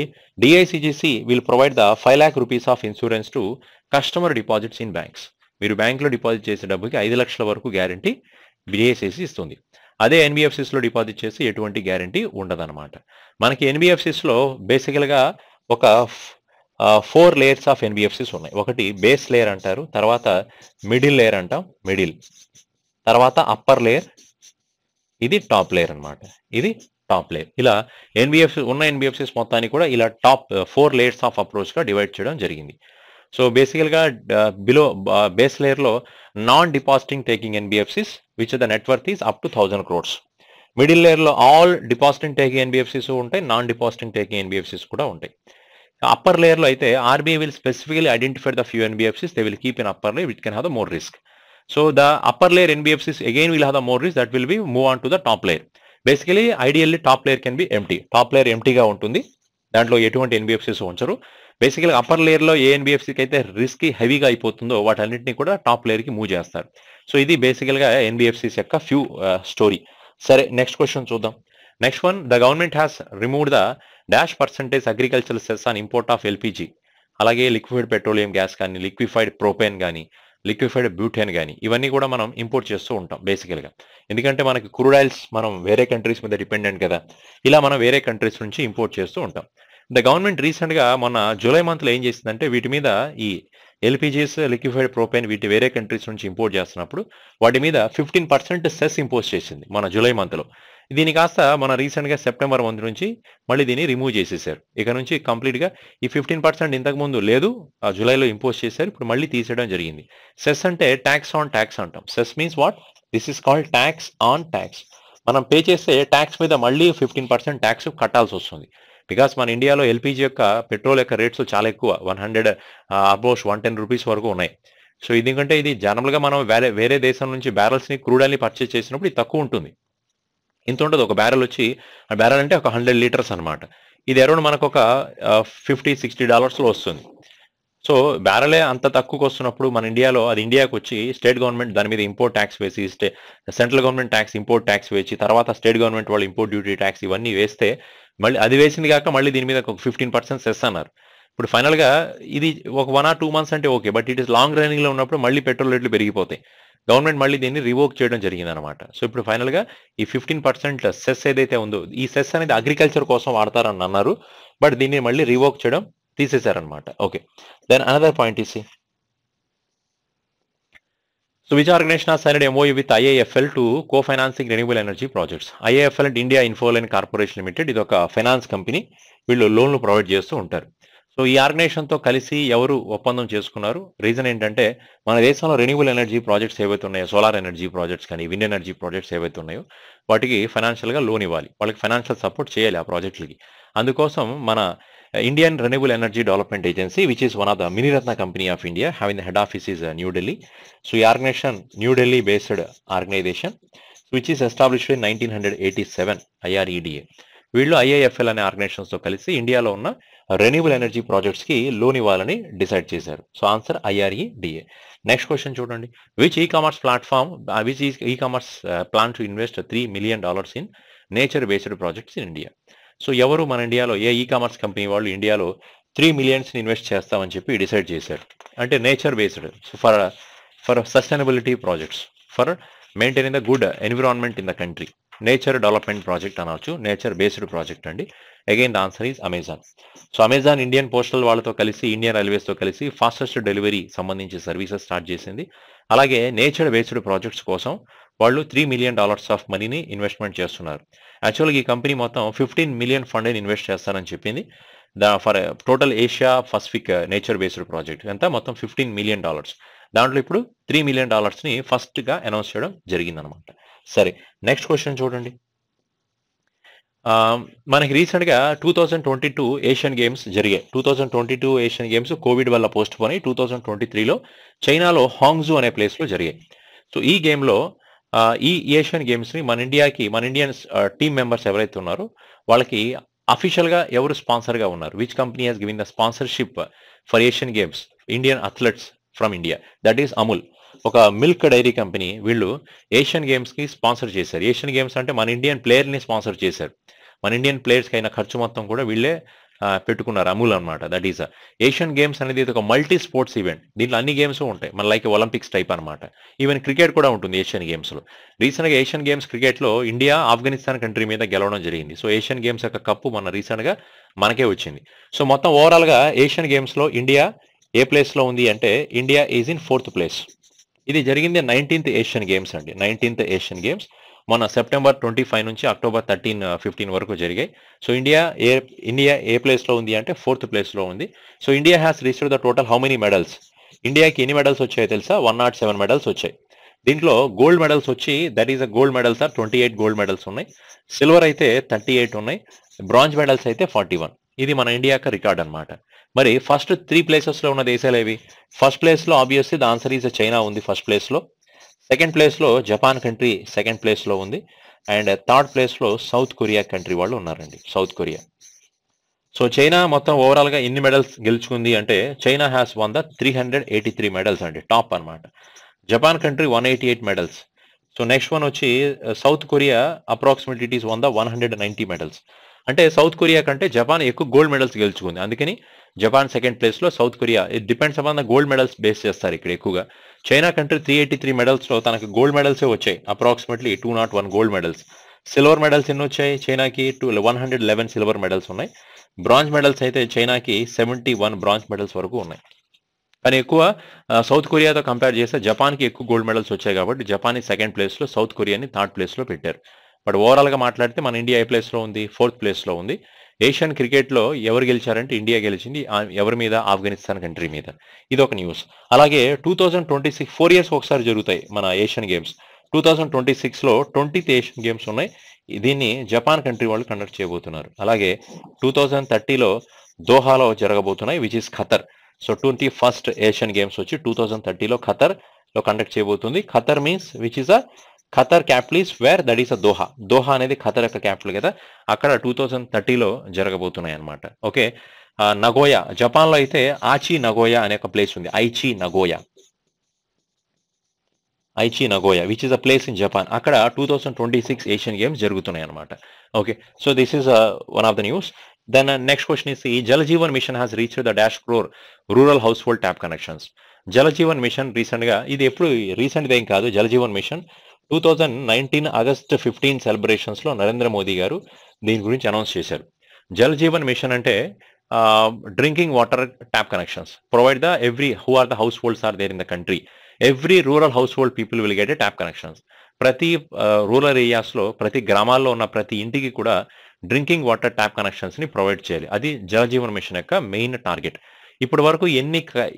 DICGC will provide the 5 lakh rupees of insurance to customer deposits in banks. మీరు బ్యాంక్లో deposit చేసే డబ్బుకి 5 లక్షల వరకు guarantee DICGC ఇస్తుంది. అదే NBFCsలో deposit చేసి ఎటువంటి గ్యారంటీ ఉండదన్నమాట. మనకి NBFCsలో బేసికల్గా ఒక 4 లేయర్స్ ఆఫ్ NBFCs ఉన్నాయి. ఒకటి బేస్ లేయర్ అంటారు, తర్వాత మిడిల్ లేయర్ అంటాం, తర్వాత అప్పర్ లేయర్, ఇది టాప్ లేయర్ అనమాట. ఇది టాప్ లేయర్. ఇలా NBFCs మొత్తాన్ని కూడా ఇలా టాప్ 4 లేయర్స్ ఆఫ్ అప్రోచ్గా డివైడ్ చేయడం జరిగింది. సో బేసికల్గా బిలో బేస్ లేయర్లో non depositing taking NBFCs which the net worth is up to 1000 crores. Middle లేయర్లో ఆల్ డిపాజిటింగ్ టేకింగ్ NBFCs ఉంటాయి, నాన్ డిపాజిటింగ్ టేకింగ్ NBFCs కూడా ఉంటాయి. అప్పర్ లేయర్లో అయితే RBI will specifically identify the few NBFCs they will keep in upper layer which can have the more risk. So the upper layer NBFCs again will have the more risk, that will be move on to the top layer. Basically ideally top layer can be empty. Top layer emptyగా ఉంటుంది, దాంట్లో ఎటువంటి NBFCs ఉంచరు. బేసికల్గా upper లేయర్లో ఏ NBFCకి అయితే risk హెవీగా అయిపోతుందో వాటన్నిటిని కూడా టాప్ లేయర్కి మూవ్ చేస్తారు. సో ఇది బేసికల్గా NBFCs యొక్క ఫ్యూ స్టోరీ. సరే నెక్స్ట్ క్వశ్చన్ చూద్దాం. Next one, the government has removed the dash percentage agricultural cess on import of LPG. అలాగే లిక్విడ్ పెట్రోలియం గ్యాస్ కానీ, లిక్విఫైడ్ ప్రోపేన్ కానీ, లిక్విఫైడ్ బ్యూటేన్ కానీ ఇవన్నీ కూడా మనం ఇంపోర్ట్ చేస్తూ ఉంటాం బేసికల్గా. ఎందుకంటే మనకి క్రూడ్ ఆయిల్స్ మనం వేరే కంట్రీస్ మీద డిపెండెంట్ కదా, ఇలా మనం వేరే కంట్రీస్ నుంచి ఇంపోర్ట్ చేస్తూ ఉంటాం. ద గవర్నమెంట్ రీసెంట్గా మొన్న జూలై మంత్లో ఏం చేసిందంటే వీటి మీద ఈ LPGs లిక్విఫైడ్ ప్రోపేన్ వీటి వేరే కంట్రీస్ నుంచి ఇంపోర్ట్ చేస్తున్నప్పుడు వాటి మీద 15% సెస్ ఇంపోజ్ చేసింది మన జూలై మంత్లో. దీని కాస్త మన రీసెంట్గా సెప్టెంబర్ 1 నుంచి మళ్ళీ దీన్ని రిమూవ్ చేసేసారు. ఇక నుంచి కంప్లీట్గా ఈ 15% ఇంతకుముందు లేదు, జూలైలో ఇంపోజ్ చేశారు, ఇప్పుడు మళ్ళీ తీసేయడం జరిగింది. సెస్ అంటే ట్యాక్స్ ఆన్ ట్యాక్స్ అంటాం. Cess means what? This is called tax on tax. మనం పే చేస్తే ట్యాక్స్ మీద మళ్ళీ 15% ట్యాక్స్ కట్టాల్సి వస్తుంది. బికాస్ మన ఇండియాలో LPG యొక్క పెట్రోల్ యొక్క రేట్స్ చాలా ఎక్కువ, 110 రూపీస్ వరకు ఉన్నాయి. సో ఎందుకంటే ఇది జనరల్గా మనం వేరే దేశం నుంచి బ్యారల్స్ని క్రూడ్ ఆయిల్ని పర్చేస్ చేసినప్పుడు ఇది తక్కువ ఉంటుంది. ఇంత ఉంటుంది, ఒక బ్యారల్ వచ్చి ఆ బ్యారల్ అంటే ఒక 100 లీటర్స్ అనమాట. ఇది అరౌండ్ మనకు ఒక $50-60 వస్తుంది. సో బ్యారలే అంత తక్కువకి వస్తున్నప్పుడు మన ఇండియాలో అది ఇండియాకి వచ్చి స్టేట్ గవర్నమెంట్ దాని మీద ఇంపోర్ట్ ట్యాక్స్ వేసి, central government tax import tax వేసి, తర్వాత స్టేట్ గవర్నమెంట్ వాళ్ళు ఇంపోర్ట్ డ్యూటీ ట్యాక్స్ ఇవన్నీ వేస్తే మళ్ళీ అది వేసింది కాక మళ్ళీ దీని మీద ఒక 15% సెస్ అన్నారు. ఇప్పుడు ఫైనల్గా ఇది ఒక 1 or 2 months అంటే okay, but it is long రన్నింగ్లో ఉన్నప్పుడు మళ్ళీ పెట్రోల్ రేట్లు పెరిగిపోతాయి. గవర్నమెంట్ మళ్ళీ దీన్ని రివోక్ చేయడం జరిగిందనమాట. సో ఇప్పుడు ఫైనల్గా ఈ 15% సెస్ ఏదైతే ఉందో, ఈ సెస్ అనేది అగ్రికల్చర్ కోసం వాడతారని అన్నారు, బట్ దీన్ని మళ్ళీ రివోక్ చేయడం తీసేశారనమాట. Okay, then another point is So which organization has signed MOU with IIFL to co-financing renewable energy projects? IIFL అంటే ఇండియా ఇన్ఫోలైన్ కార్పొరేషన్ లిమిటెడ్, ఇది ఒక ఫైనాన్స్ కంపెనీ, వీళ్ళు లోన్లు ప్రొవైడ్ చేస్తూ ఉంటారు. సో ఈ ఆర్గనైజేషన్తో కలిసి ఎవరు ఒప్పందం చేసుకున్నారు? రీజన్ ఏంటంటే మన దేశంలో రెన్యూబుల్ ఎనర్జీ ప్రాజెక్ట్స్ ఏవైతే ఉన్నాయో, సోలార్ ఎనర్జీ ప్రాజెక్ట్స్ కానీ విండ్ ఎనర్జీ ప్రాజెక్ట్స్ ఏవైతే ఉన్నాయో వాటికి ఫైనాన్షియల్గా లోన్ ఇవ్వాలి, వాళ్ళకి ఫైనాన్షియల్ సపోర్ట్ చేయాలి ఆ ప్రాజెక్టులకి. అందుకోసం మన Indian Renewable Energy Development Agency, which is one of the Miniratna company of India, having the head office is New Delhi. So ఈ organization New Delhi based organization which is established in 1987, IREDA. వీళ్ళు IIFL అనే ఆర్గనైజేషన్స్తో కలిసి ఇండియాలో ఉన్న రెన్యూబుల్ ఎనర్జీ ప్రాజెక్ట్స్కి loan ఇవ్వాలని decide చేశారు. So answer IREDA. Next question చూడండి. Which e-commerce platform e-commerce plan to invest $3 million in nature based projects in India? So ఎవరు మన ఇండియాలో ఏ ఈ-కామర్స్ కంపెనీ వాళ్ళు ఇండియాలో 3 million ఇన్వెస్ట్ చేస్తామని చెప్పి డిసైడ్ చేశారు? అంటే nature based, for sustainability projects, for maintaining the good environment in the country. Nature development project అనవచ్చు, నేచర్ బేస్డ్ ప్రాజెక్ట్ అండి. Again the answer is Amazon. So Amazon Indian postal వాళ్ళతో కలిసి, Indian రైల్వేస్తో కలిసి fastest delivery సంబంధించి services start చేసింది. అలాగే nature based projects కోసం వాళ్ళు $3 million ఆఫ్ మనీని ఇన్వెస్ట్మెంట్ చేస్తున్నారు. యాక్చువల్గా ఈ కంపెనీ మొత్తం 15 million ఫండ్ ఇన్వెస్ట్ చేస్తారని చెప్పింది. For total Asia Pacific nature based project ఎంత మొత్తం $15 million. దాంట్లో ఇప్పుడు $3 million ఫస్ట్గా అనౌన్స్ చేయడం జరిగిందనమాట. సరే, నెక్స్ట్ క్వశ్చన్ చూడండి. మనకి రీసెంట్గా 2022 ఏషియన్ గేమ్స్ జరిగాయి. 2022 ఏషియన్ గేమ్స్ కోవిడ్ వల్ల పోస్ట్ పోన్ అయ్యి 2023లో చైనాలో హాంగ్జూ అనే ప్లేస్లో జరిగాయి. సో ఈ గేమ్లో ఈ ఏషియన్ గేమ్స్ని మన ఇండియన్ టీమ్ మెంబర్స్ ఎవరైతే ఉన్నారో వాళ్ళకి అఫీషియల్గా ఎవరు స్పాన్సర్గా ఉన్నారు? Which company has given the sponsorship for Asian Games Indian athletes from India? That is Amul, ఒక మిల్క్ డైరీ కంపెనీ. వీళ్ళు ఏషియన్ గేమ్స్కి స్పాన్సర్ చేశారు. ఏషియన్ గేమ్స్ అంటే మన ఇండియన్ ప్లేయర్ని స్పాన్సర్ చేశారు. మన ఇండియన్ ప్లేయర్స్కి అయిన ఖర్చు మొత్తం కూడా వీళ్ళే పెట్టుకున్నారు, అమూల్ అనమాట. దట్ ఈస్ ఏషియన్ గేమ్స్ అనేది ఒక మల్టీ స్పోర్ట్స్ ఈవెంట్. దీంట్లో అన్ని గేమ్స్ ఉంటాయి, మన లైక్ ఒలింపిక్స్ టైప్ అనమాట. ఈవెన్ క్రికెట్ కూడా ఉంటుంది ఏషియన్ గేమ్స్లో. రీసెంట్గా ఏషియన్ గేమ్స్ క్రికెట్లో ఇండియా ఆఫ్ఘనిస్తాన్ కంట్రీ మీద గెలవడం జరిగింది. సో ఏషియన్ గేమ్స్ యొక్క కప్పు మన రీసెంట్గా మనకే వచ్చింది. సో మొత్తం ఓవరాల్గా ఏషియన్ గేమ్స్లో ఇండియా ఏ ప్లేస్లో ఉంది అంటే India is in 4th place. ఇది జరిగింది 19th ఏషియన్ గేమ్స్ అండి. 19th ఏషియన్ గేమ్స్ మొన్న సెప్టెంబర్ 25 నుంచి అక్టోబర్ 13-15 వరకు జరిగాయి. సో ఇండియా ఏ ప్లేస్లో ఉంది అంటే 4th placeలో ఉంది. So India has reached the total how many medals? ఇండియాకి ఎన్ని మెడల్స్ వచ్చాయో తెలుసా? 107 మెడల్స్ వచ్చాయి. దీంట్లో గోల్డ్ మెడల్స్ వచ్చి, that is gold medals 28 gold medals ఉన్నాయి. సిల్వర్ అయితే 38 ఉన్నాయి. బ్రాంజ్ మెడల్స్ అయితే 41. ఇది మన ఇండియా యొక్క రికార్డ్ అనమాట. మరి ఫస్ట్ 3 ప్లేసెస్లో ఉన్న దేశాలు ఏవి? ఫస్ట్ ప్లేస్లో obviously the answer is China ఉంది ఫస్ట్ ప్లేస్లో. సెకండ్ ప్లేస్లో జపాన్ కంట్రీ సెకండ్ ప్లేస్లో ఉంది. అండ్ థర్డ్ ప్లేస్లో సౌత్ కొరియా కంట్రీ వాళ్ళు ఉన్నారండి, సౌత్ కొరియా. సో చైనా మొత్తం ఓవరాల్గా ఎన్ని మెడల్స్ గెలుచుకుంది అంటే China has won the 383 medals అండి, టాప్ అనమాట. Japan country 188 medals. So next one వచ్చి South Korea, approximately it is won the 190 medals. అంటే సౌత్ కొరియా కంటే జపాన్ ఎక్కువ గోల్డ్ మెడల్స్ గెలుచుకుంది. అందుకని జపాన్ సెకండ్ ప్లేస్లో, South Korea it depends upon the gold medals base చేస్తారు ఇక్కడ ఎక్కువగా. చైనా కంట్రీ 383 మెడల్స్లో తనకు గోల్డ్ మెడల్సే వచ్చాయి, approximately 201 gold medals. Silver medals ఎన్ని వచ్చాయి చైనాకి? 111 సిల్వర్ మెడల్స్ ఉన్నాయి. బ్రాంజ్ మెడల్స్ అయితే చైనాకి 71 బ్రాంజ్ మెడల్స్ వరకు ఉన్నాయి. కానీ ఎక్కువ సౌత్ కొరియాతో కంపేర్ చేస్తే జపాన్కి ఎక్కువ గోల్డ్ మెడల్స్ వచ్చాయి కాబట్టి జపాన్ సెకండ్ ప్లేస్లో, సౌత్ కొరియాని థర్డ్ ప్లేస్లో పెట్టారు. బట్ ఓవరాల్గా మాట్లాడితే మన ఇండియా ఏ ప్లేస్లో ఉంది? 4th ప్లేస్లో ఉంది. ఏషియన్ క్రికెట్లో ఎవరు గెలిచారంటే ఇండియా గెలిచింది. ఎవరి మీద? ఆఫ్ఘనిస్తాన్ కంట్రీ మీద. ఇది ఒక న్యూస్. అలాగే 2026 4 years ఒకసారి జరుగుతాయి మన ఏషియన్ గేమ్స్. 2026లో 20th ఏషియన్ గేమ్స్ ఉన్నాయి. దీన్ని జపాన్ కంట్రీ వాళ్ళు కండక్ట్ చేయబోతున్నారు. అలాగే 2030లో దోహాలో జరగబోతున్నాయి, which is Qatar. So 21st Asian games వచ్చి 2030లో ఖతర్లో కండక్ట్ చేయబోతుంది. Qatar means which is Qatar capital is where, that is Doha. Doha అనేది ఖతర్ యొక్క క్యాపిటల్ కదా, అక్కడ 2030లో జరగబోతున్నాయి అనమాట. ఓకే, నగోయా జపాన్లో అయితే ఆచి నగోయా అనే ఒక ప్లేస్ ఉంది. Aichi Nagoya which is a place in Japan. అక్కడ 2026 ఏషియన్ గేమ్స్ జరుగుతున్నాయి అనమాట. Okay, so this is one of the news. Then next question is the Jal Jeevan Mission has reached the dash crore rural household tap connections. Jal Jeevan Mission recent గా ఇది ఎప్పుడు recent ఏం కాదు. Jal Jeevan Mission 2019 August 15 celebrations లో నరేంద్ర మోదీ గారు దీని గురించి announce చేశారు. జల్ జీవన్ మిషన్ అంటే drinking water tap connections provide the every who are the households are there in the country. Every rural household people will get a tap connections. ప్రతి rural areas లో ప్రతి గ్రామాల్లో ఉన్న ప్రతి ఇంటికి కూడా డ్రింకింగ్ వాటర్ ట్యాప్ కనెక్షన్స్ ని provide చేయాలి. అది జల్ జీవన్ మిషన్ యొక్క మెయిన్ టార్గెట్. ఇప్పటి వరకు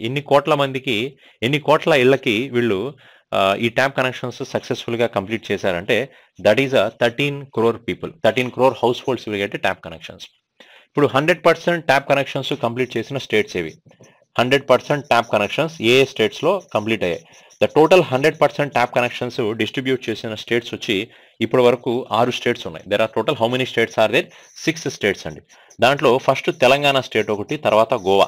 ఎన్ని కోట్ల మందికి, ఎన్ని కోట్ల ఇళ్లకి వీళ్ళు ఈ ట్యాప్ కనెక్షన్స్ సక్సెస్ఫుల్ గా కంప్లీట్ చేశారంటే that is 13 crore people, 13 crore households will get tap connections. ఇప్పుడు 100% ట్యాప్ కనెక్షన్స్ కంప్లీట్ చేసిన స్టేట్స్ ఏవి? 100% ట్యాప్ కనెక్షన్స్ ఏ స్టేట్స్ లో కంప్లీట్ అయ్యాయి? The total 100% tap connections distribute చేసిన స్టేట్స్ వచ్చి ఇప్పటి వరకు 6 స్టేట్స్ ఉన్నాయి. There are total how many states are there? 6 states అండి. దాంట్లో ఫస్ట్ తెలంగాణ స్టేట్ ఒకటి, తర్వాత గోవా.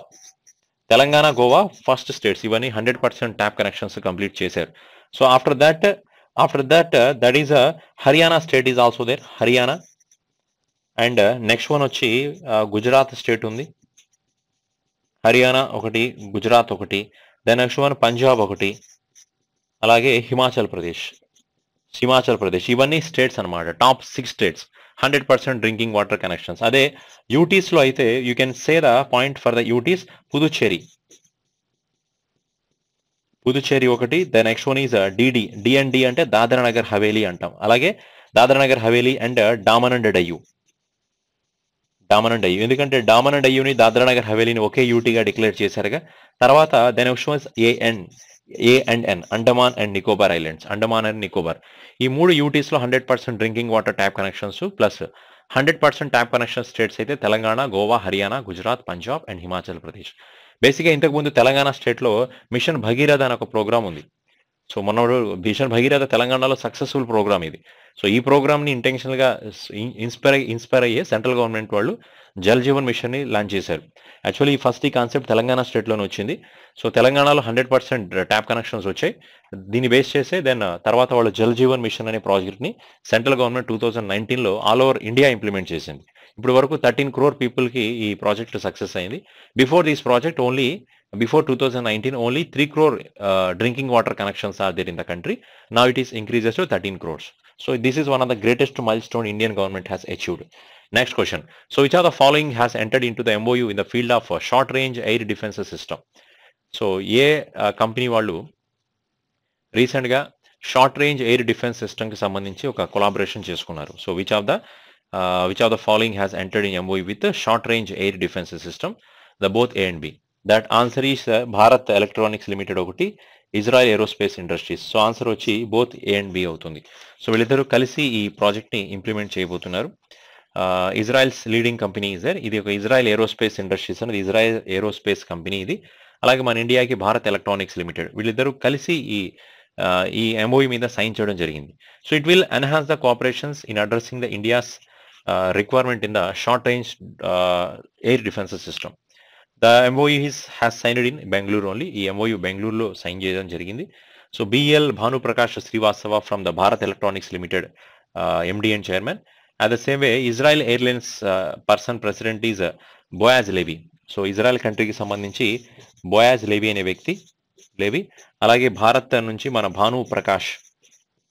Telangana, Goa first states. ఇవన్నీ 100% ట్యాప్ కనెక్షన్స్ కంప్లీట్ చేశారు. So after that that is Haryana state is also there, Haryana. And next one వచ్చి గుజరాత్ స్టేట్ ఉంది, హర్యానా ఒకటి, గుజరాత్ ఒకటి. దెన్ నెక్స్ట్ వన్ పంజాబ్ ఒకటి, అలాగే హిమాచల్ ప్రదేశ్. ఇవన్నీ స్టేట్స్ అనమాట, top 6 states 100% drinking water connections. అదే యూటీస్ లో అయితే you can say the point for the UTs, Puducherry ఒకటి. The next one is D అంటే దాద్రా నగర్ హవేలీ అంటాం. అలాగే దాద్రా నగర్ హవేలీ అండ్ డామన్ అండ్ డయ్యూ. ఎందుకంటే డామన్ అండ్ డయ్యూని, దాద్రా నగర్ హవేలీని ఒకే యూటీగా డిక్లేర్ చేశారుగా. తర్వాత the next one ANN, Andaman and Nicobar islands. Andaman and Nicobar ఈ 3 యూటీస్ లో 100% drinking water tap connections plus 100% tap connection states అయితే తెలంగాణ, గోవా, హర్యానా, గుజరాత్, పంజాబ్ అండ్ హిమాచల్ ప్రదేశ్. బేసిక్గా ఇంతకుముందు తెలంగాణ స్టేట్లో మిషన్ భగీరథ అనే ఒక ప్రోగ్రామ్ ఉంది. సో మొన్న మిషన్ భగీరథ తెలంగాణలో సక్సెస్ఫుల్ ప్రోగ్రామ్ ఇది. సో ఈ ప్రోగ్రామ్ ని ఇంటెన్షనల్ గా ఇన్స్పైర్ అయ్యే సెంట్రల్ గవర్నమెంట్ వాళ్ళు జల్ జీవన్ మిషన్ ని లాంచ్ చేశారు. యాక్చువల్లీ ఫస్ట్ ఈ కాన్సెప్ట్ తెలంగాణ స్టేట్ లోనే వచ్చింది. సో తెలంగాణలో 100% ట్యాప్ కనెక్షన్స్ వచ్చాయి. దీన్ని బేస్ చేసే దెన్ తర్వాత వాళ్ళు జల్ జీవన్ మిషన్ అనే ప్రాజెక్ట్ ని సెంట్రల్ గవర్నమెంట్ 2019 లో ఆల్ ఓవర్ ఇండియా ఇంప్లిమెంట్ చేసింది. ఇప్పుడు వరకు 13 crore పీపుల్ కి ఈ ప్రాజెక్ట్ సక్సెస్ అయింది. Before 2019 only 3 crore drinking water connections are there in the country. Now it is increases to 13 crores. So this is one of the greatest milestone Indian government has achieved. Next question. So which of the following has entered into the MOU in the field of short range air defense system? So ఏ company వాళ్ళు recent గా short range air defence system కి సంబంధించి ఒక collaboration చేసుకున్నారు. So which of the following has entered in MOU with short range air defence system? The both A and B. That answer is Bharat Electronics Limited ఒకటి, Israel Aerospace Industries. So answer వచ్చి both A and B అవుతుంది. సో వీళ్ళిద్దరూ కలిసి ఈ project ని implement చేయబోతున్నారు. Israel's leading company ఇజర్, ఇది ఒక ఇజ్రాయెల్ ఏరోస్పేస్ ఇండస్ట్రీస్ అనేది ఇజ్రాయెల్ ఏరోస్పేస్ కంపెనీ ఇది. అలాగే మన ఇండియాకి భారత్ ఎలక్ట్రానిక్స్ లిమిటెడ్, వీళ్ళిద్దరూ కలిసి ఈ MOU మీద సైన్ చేయడం జరిగింది. So it will enhance the cooperations in addressing the India's requirement in the short range air defence system. The MOU has signed in Bengaluru only. ఈ MOU బెంగళూరులో సైన్ చేయడం జరిగింది. So BL Bhanuprakash Srivastava from the Bharat Electronics limited, MD and chairman. At the same way, Israel Airlines president is Boaz Levi. So Israel కంట్రీకి సంబంధించి Boaz లేవి అనే వ్యక్తి లేవి. అలాగే భారత్ నుంచి మన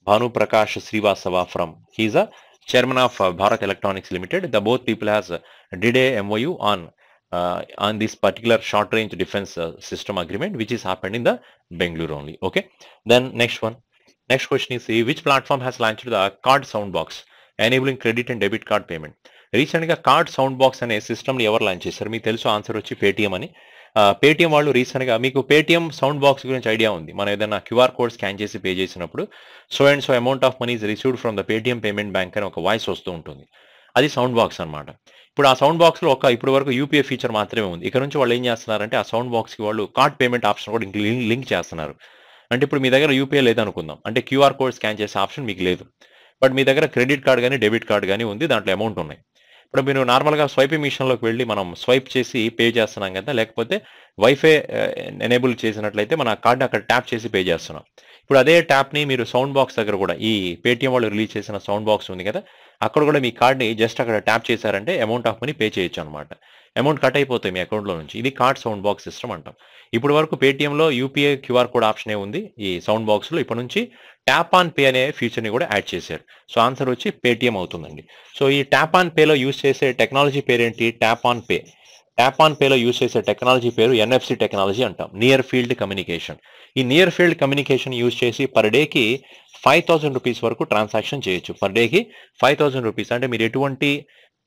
Bhanuprakash Srivastava from, he is a chairman of Bharat Electronics Limited. The both people has did a MOU on this particular short range defense system agreement which is happened in the Bengaluru only. Okay, then next question is which platform has launched the card sound box enabling credit and debit card payment? Recent గా card sound box అనే system ని ఎవరు launch చేశారు? మీకు తెలుసు, answer వచ్చి Paytm అని. Paytm వాళ్ళు రీసెంట్ గా, మీకు పేటిఎం సౌండ్ బాక్స్ గురించి ఐడియా ఉంది, మనం ఏదైనా QR కోడ్ స్కాన్ చేసి పే చేసినప్పుడు so and so amount of money is received from the Paytm payment bank అని ఒక వాయిస్ వస్తూ ఉంటుంది. అది సౌండ్ బాక్స్ అనమాట. ఇప్పుడు ఆ సౌండ్ బాక్స్ లో ఇప్పుడు వరకు UPI ఫీచర్ మాత్రమే ఉంది. ఇక్కడ నుంచి వాళ్ళు ఏం చేస్తున్నారంటే ఆ సౌండ్ బాక్స్ కి వాళ్ళు కార్డ్ పేమెంట్ ఆప్షన్ కూడా లింక్ చేస్తున్నారు. అంటే ఇప్పుడు మీ దగ్గర UPI లేదనుకుందాం, అంటే QR కోడ్ స్కాన్ చేసే ఆప్షన్ మీకు లేదు, బట్ మీ దగ్గర క్రెడిట్ కార్డ్ కానీ డెబిట్ కార్డ్ కానీ ఉంది, దాంట్లో అమౌంట్ ఉన్నాయి. ఇప్పుడు మీరు నార్మల్గా స్వైపింగ్ మిషన్లోకి వెళ్ళి మనం స్వైప్ చేసి పే చేస్తున్నాం కదా, లేకపోతే వైఫై ఎనేబుల్ చేసినట్లయితే మన కార్డ్ని అక్కడ ట్యాప్ చేసి పే చేస్తున్నాం. ఇప్పుడు అదే ట్యాప్ని మీరు సౌండ్ బాక్స్ దగ్గర కూడా, ఈ పేటిఎం వాళ్ళు రిలీజ్ చేసిన సౌండ్ బాక్స్ ఉంది కదా, అక్కడ కూడా మీ కార్డ్ని జస్ట్ అక్కడ ట్యాప్ చేశారంటే అమౌంట్ ఆఫ్ మనీ పే చేయొచ్చు అనమాట. అమౌంట్ కట్ అయిపోతాయి మీ అకౌంట్లో నుంచి. ఇది కార్డ్ సౌండ్ బాక్స్ సిస్టమ్ అంటాం. ఇప్పుడు వరకు పేటీఎంలో యూపీఐ క్యూఆర్ కోడ్ ఆప్షనే ఉంది ఈ సౌండ్ బాక్స్లో. ఇప్పటి నుంచి ట్యాప్ ఆన్ పే అనే ఫీచర్ని కూడా యాడ్ చేశారు. సో ఆన్సర్ వచ్చి పేటీఎం అవుతుందండి. సో ఈ ట్యాప్ ఆన్ పేలో యూజ్ చేసే టెక్నాలజీ పేరేంటి? Tap on pay. Tap on పేలో యూజ్ చేసే టెక్నాలజీ పేరు ఎన్ఎఫ్సి టెక్నాలజీ అంటాం, నియర్ ఫీల్డ్ కమ్యూనికేషన్. ఈ నియర్ ఫీల్డ్ కమ్యూనికేషన్ యూజ్ చేసి పర్ డేకి 5,000 రూపీస్ వరకు ట్రాన్సాక్షన్ చేయొచ్చు. పర్ డేకి 5,000 రూపీస్ అంటే మీరు ఎటువంటి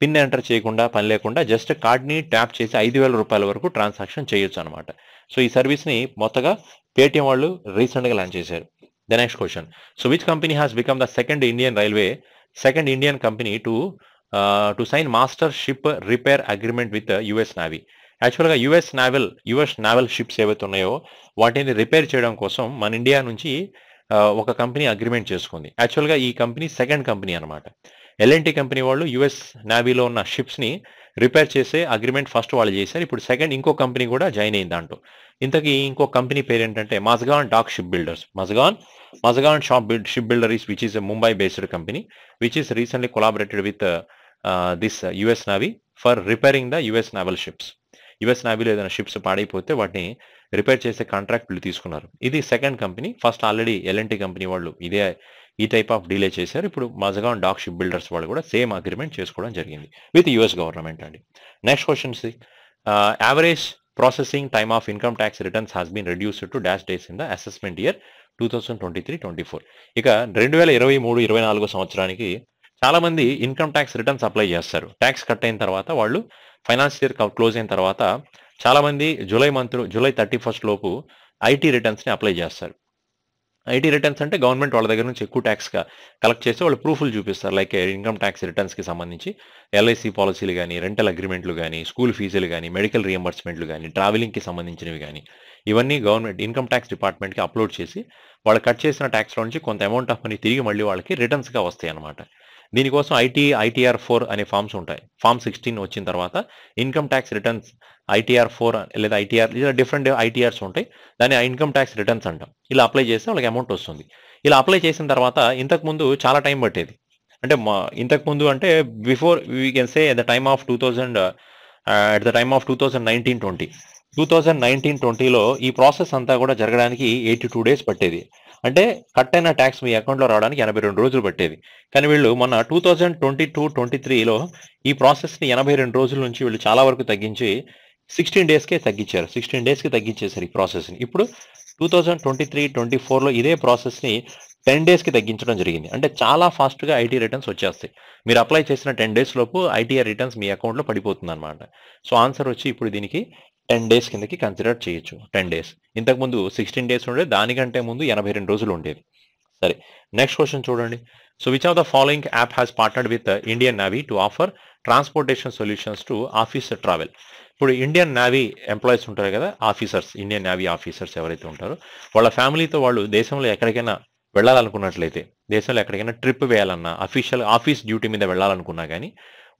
పిన్ ఎంటర్ చేయకుండా పని లేకుండా జస్ట్ కార్డ్ని ట్యాప్ చేసి 5,000 రూపాయల వరకు ట్రాన్సాక్షన్ చేయొచ్చు అనమాట. సో ఈ సర్వీస్ని మొత్తగా పేటీఎం వాళ్ళు రీసెంట్గా లాంచ్ చేశారు. The next question, so which company has become the second Indian company to sign master ship repair agreement with US Navy. యాక్చువల్గా యుఎస్ నావల్ షిప్స్ ఏవైతే ఉన్నాయో వాటిని రిపేర్ చేయడం కోసం మన ఇండియా నుంచి ఒక కంపెనీ అగ్రిమెంట్ చేసుకుంది. యాక్చువల్గా ఈ కంపెనీ సెకండ్ కంపెనీ అనమాట. ఎల్ఎన్టీ కంపెనీ వాళ్ళు యుఎస్ నావీలో ఉన్న షిప్స్ని రిపేర్ చేసే అగ్రిమెంట్ ఫస్ట్ వాళ్ళు చేశారు. ఇప్పుడు సెకండ్ ఇంకో కంపెనీ కూడా జాయిన్ అయింది దాంట్లో. ఇంతకీ ఇంకో కంపెనీ పేరు ఏంటంటే Mazagon Dock Ship Builders. Mazagon Ship Builder which is a Mumbai based company which is recently collaborated with this US Navy for repairing the US naval ships. US నావీలో ఏదైనా షిప్స్ పాడైపోతే వాటిని రిపేర్ చేసే కాంట్రాక్ట్ వీళ్ళు తీసుకున్నారు. ఇది second company. First already L&T company వాళ్ళు ఈ టైప్ ఆఫ్ డీలే చేశారు. ఇప్పుడు మజ్గాన్ డాక్ షిప్ బిల్డర్స్ వాళ్ళు కూడా సేమ్ అగ్రిమెంట్ చేసుకోవడం జరిగింది విత్ యుఎస్ గవర్నమెంట్ అండి. Next question, average processing time of income tax returns has been reduced to dash days in the assessment year 2023-24. ఇక 2023-24 సంవత్సరానికి చాలా మంది ఇన్కమ్ ట్యాక్స్ రిటర్న్స్ అప్లై చేస్తారు. ట్యాక్స్ కట్ అయిన తర్వాత వాళ్ళు ఫైనాన్స్ ఇయర్ క్లోజ్ అయిన తర్వాత చాలా మంది జూలై 31 లోపు ఐటీ రిటర్న్స్ని అప్లై చేస్తారు. ఐటీ రిటర్న్స్ అంటే గవర్నమెంట్ వాళ్ళ దగ్గర నుంచి ఎక్కువ ట్యాక్స్ కలెక్ట్ చేసి వాళ్ళు ప్రూఫ్లు చూపిస్తారు. లైక్ ఇన్కమ్ ట్యాక్స్ రిటర్న్స్కి సంబంధించి ఎల్ఐసి పాలసీలు కానీ, రెంటల్ అగ్రిమెంట్లు కానీ, స్కూల్ ఫీజులు కానీ, మెడికల్ రియంబర్స్మెంట్లు కానీ, ట్రావెలింగ్కి సంబంధించినవి కానీ ఇవన్నీ గవర్నమెంట్ ఇన్కమ్ ట్యాక్స్ డిపార్ట్మెంట్కి అప్లోడ్ చేసి వాళ్ళు కట్ చేసిన ట్యాక్స్లో నుంచి కొంత అమౌంట్ ఆఫ్ మనీ తిరిగి మళ్ళీ వాళ్ళకి రిటర్న్స్గా వస్తాయి అన్నమాట. దీనికోసం ITR 4 అనే ఫామ్స్ ఉంటాయి. ఫామ్ 16 వచ్చిన తర్వాత ఇన్కమ్ ట్యాక్స్ రిటర్న్స్ ITR 4 లేదా ఇలా డిఫరెంట్ ITRs ఉంటాయి. దాన్ని ఇన్కమ్ ట్యాక్స్ రిటర్న్స్ అంటాం. ఇలా అప్లై చేస్తే వాళ్ళకి అమౌంట్ వస్తుంది. ఇలా అప్లై చేసిన తర్వాత ఇంతకుముందు చాలా టైం పట్టేది. అంటే ఇంతకుముందు అంటే before we can say at the time of 2019-20లో ఈ ప్రాసెస్ అంతా కూడా జరగడానికి 82 డేస్ పట్టేది. అంటే కట్ అయిన ట్యాక్స్ మీ అకౌంట్లో రావడానికి 82 రోజులు పట్టేది. కానీ వీళ్ళు మొన్న 2022-23లో ఈ ప్రాసెస్ని 82 రోజుల నుంచి వీళ్ళు చాలా వరకు తగ్గించి 16 డేస్కే తగ్గించారు. 16 డేస్కి తగ్గించేశారు ఈ ప్రాసెస్ని. ఇప్పుడు 2023-24లో ఇదే ప్రాసెస్ని 10 డేస్కి తగ్గించడం జరిగింది. అంటే చాలా ఫాస్ట్గా ఐటీ రిటర్న్స్ వచ్చేస్తాయి. మీరు అప్లై చేసిన 10 డేస్ లోపు ఐటీఆర్ రిటర్న్స్ మీ అకౌంట్లో పడిపోతుంది అనమాట. సో ఆన్సర్ వచ్చి ఇప్పుడు దీనికి 10 డేస్ కిందకి కన్సిడర్ చేయొచ్చు. 10 డేస్. ఇంతకుముందు 16 డేస్ ఉండేది, దానికంటే ముందు 82 రోజులు ఉండేది. సరే, నెక్స్ట్ క్వశ్చన్ చూడండి. So which of the following app has partnered with Indian navy to offer transportation solutions to office travel. ఇప్పుడు ఇండియన్ నావీ ఎంప్లాయీస్ ఉంటారు కదా, ఆఫీసర్స్, ఇండియన్ నావీ ఆఫీసర్స్ ఎవరైతే ఉంటారో వాళ్ళ ఫ్యామిలీతో వాళ్ళు దేశంలో ఎక్కడికైనా వెళ్ళాలనుకున్నట్లయితే, దేశంలో ఎక్కడికైనా ట్రిప్ వేయాలన్నా, ఆఫీస్ డ్యూటీ మీద వెళ్ళాలనుకున్నా కానీ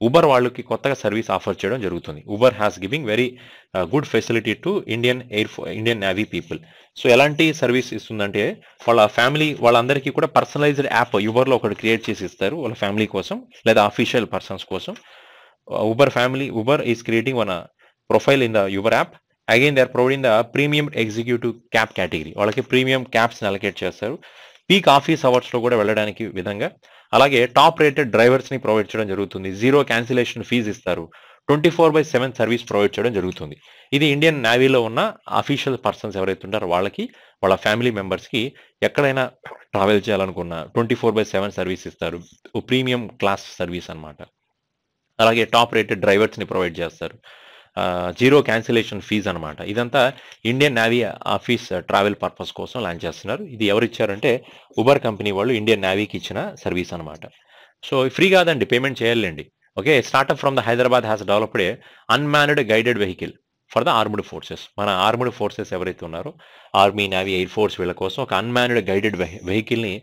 ఉబర్ వాళ్ళకి కొత్తగా సర్వీస్ ఆఫర్ చేయడం జరుగుతుంది. Uber has giving very good facility to Indian navy people. So ఎలాంటి సర్వీస్ ఇస్తుందంటే వాళ్ళందరికీ కూడా పర్సనలైజ్డ్ యాప్ ఉబర్లో ఒకటి క్రియేట్ చేసి ఇస్తారు వాళ్ళ ఫ్యామిలీ కోసం లేదా అఫీషియల్ పర్సన్స్ కోసం. Uber is creating one profile in the your app. Again they are providing the premium executive cab category. వాళ్ళకి ప్రీమియం క్యాబ్స్ని అలొకేట్ చేస్తారు. పీక్ ఆఫీస్ అవర్స్లో కూడా వెళ్ళడానికి విధంగా. అలాగే టాప్ రేటెడ్ డ్రైవర్స్ని ప్రొవైడ్ చేయడం జరుగుతుంది. 0 క్యాన్సిలేషన్ ఫీజు ఇస్తారు. 24/7 సర్వీస్ ప్రొవైడ్ చేయడం జరుగుతుంది. ఇది ఇండియన్ నేవీలో ఉన్న అఫీషియల్ పర్సన్స్ ఎవరైతే ఉంటారో వాళ్ళకి, వాళ్ళ ఫ్యామిలీ మెంబర్స్కి ఎక్కడైనా ట్రావెల్ చేయాలనుకున్నా 24/7 సర్వీస్ ఇస్తారు. ప్రీమియం క్లాస్ సర్వీస్ అనమాట. అలాగే టాప్ రేటెడ్ డ్రైవర్స్ని ప్రొవైడ్ చేస్తారు. 0 క్యాన్సిలేషన్ ఫీజ్ అనమాట. ఇదంతా Indian navy office travel purpose కోసం లాంచ్ చేస్తున్నారు. ఇది ఎవరు ఇచ్చారంటే ఉబర్ కంపెనీ వాళ్ళు ఇండియన్ నేవీకి ఇచ్చిన సర్వీస్ అనమాట. సో ఫ్రీ కాదండి, పేమెంట్ చేయాలండి. Okay, startup from the Hyderabad has developed A unmanned guided vehicle for the armed forces. మన ఆర్మ్డ్ ఫోర్సెస్ ఎవరైతే ఉన్నారో ఆర్మీ, నేవీ, ఎయిర్ ఫోర్స్ వీళ్ళ కోసం ఒక అన్మాన్డ్ గైడెడ్ వెహికల్ని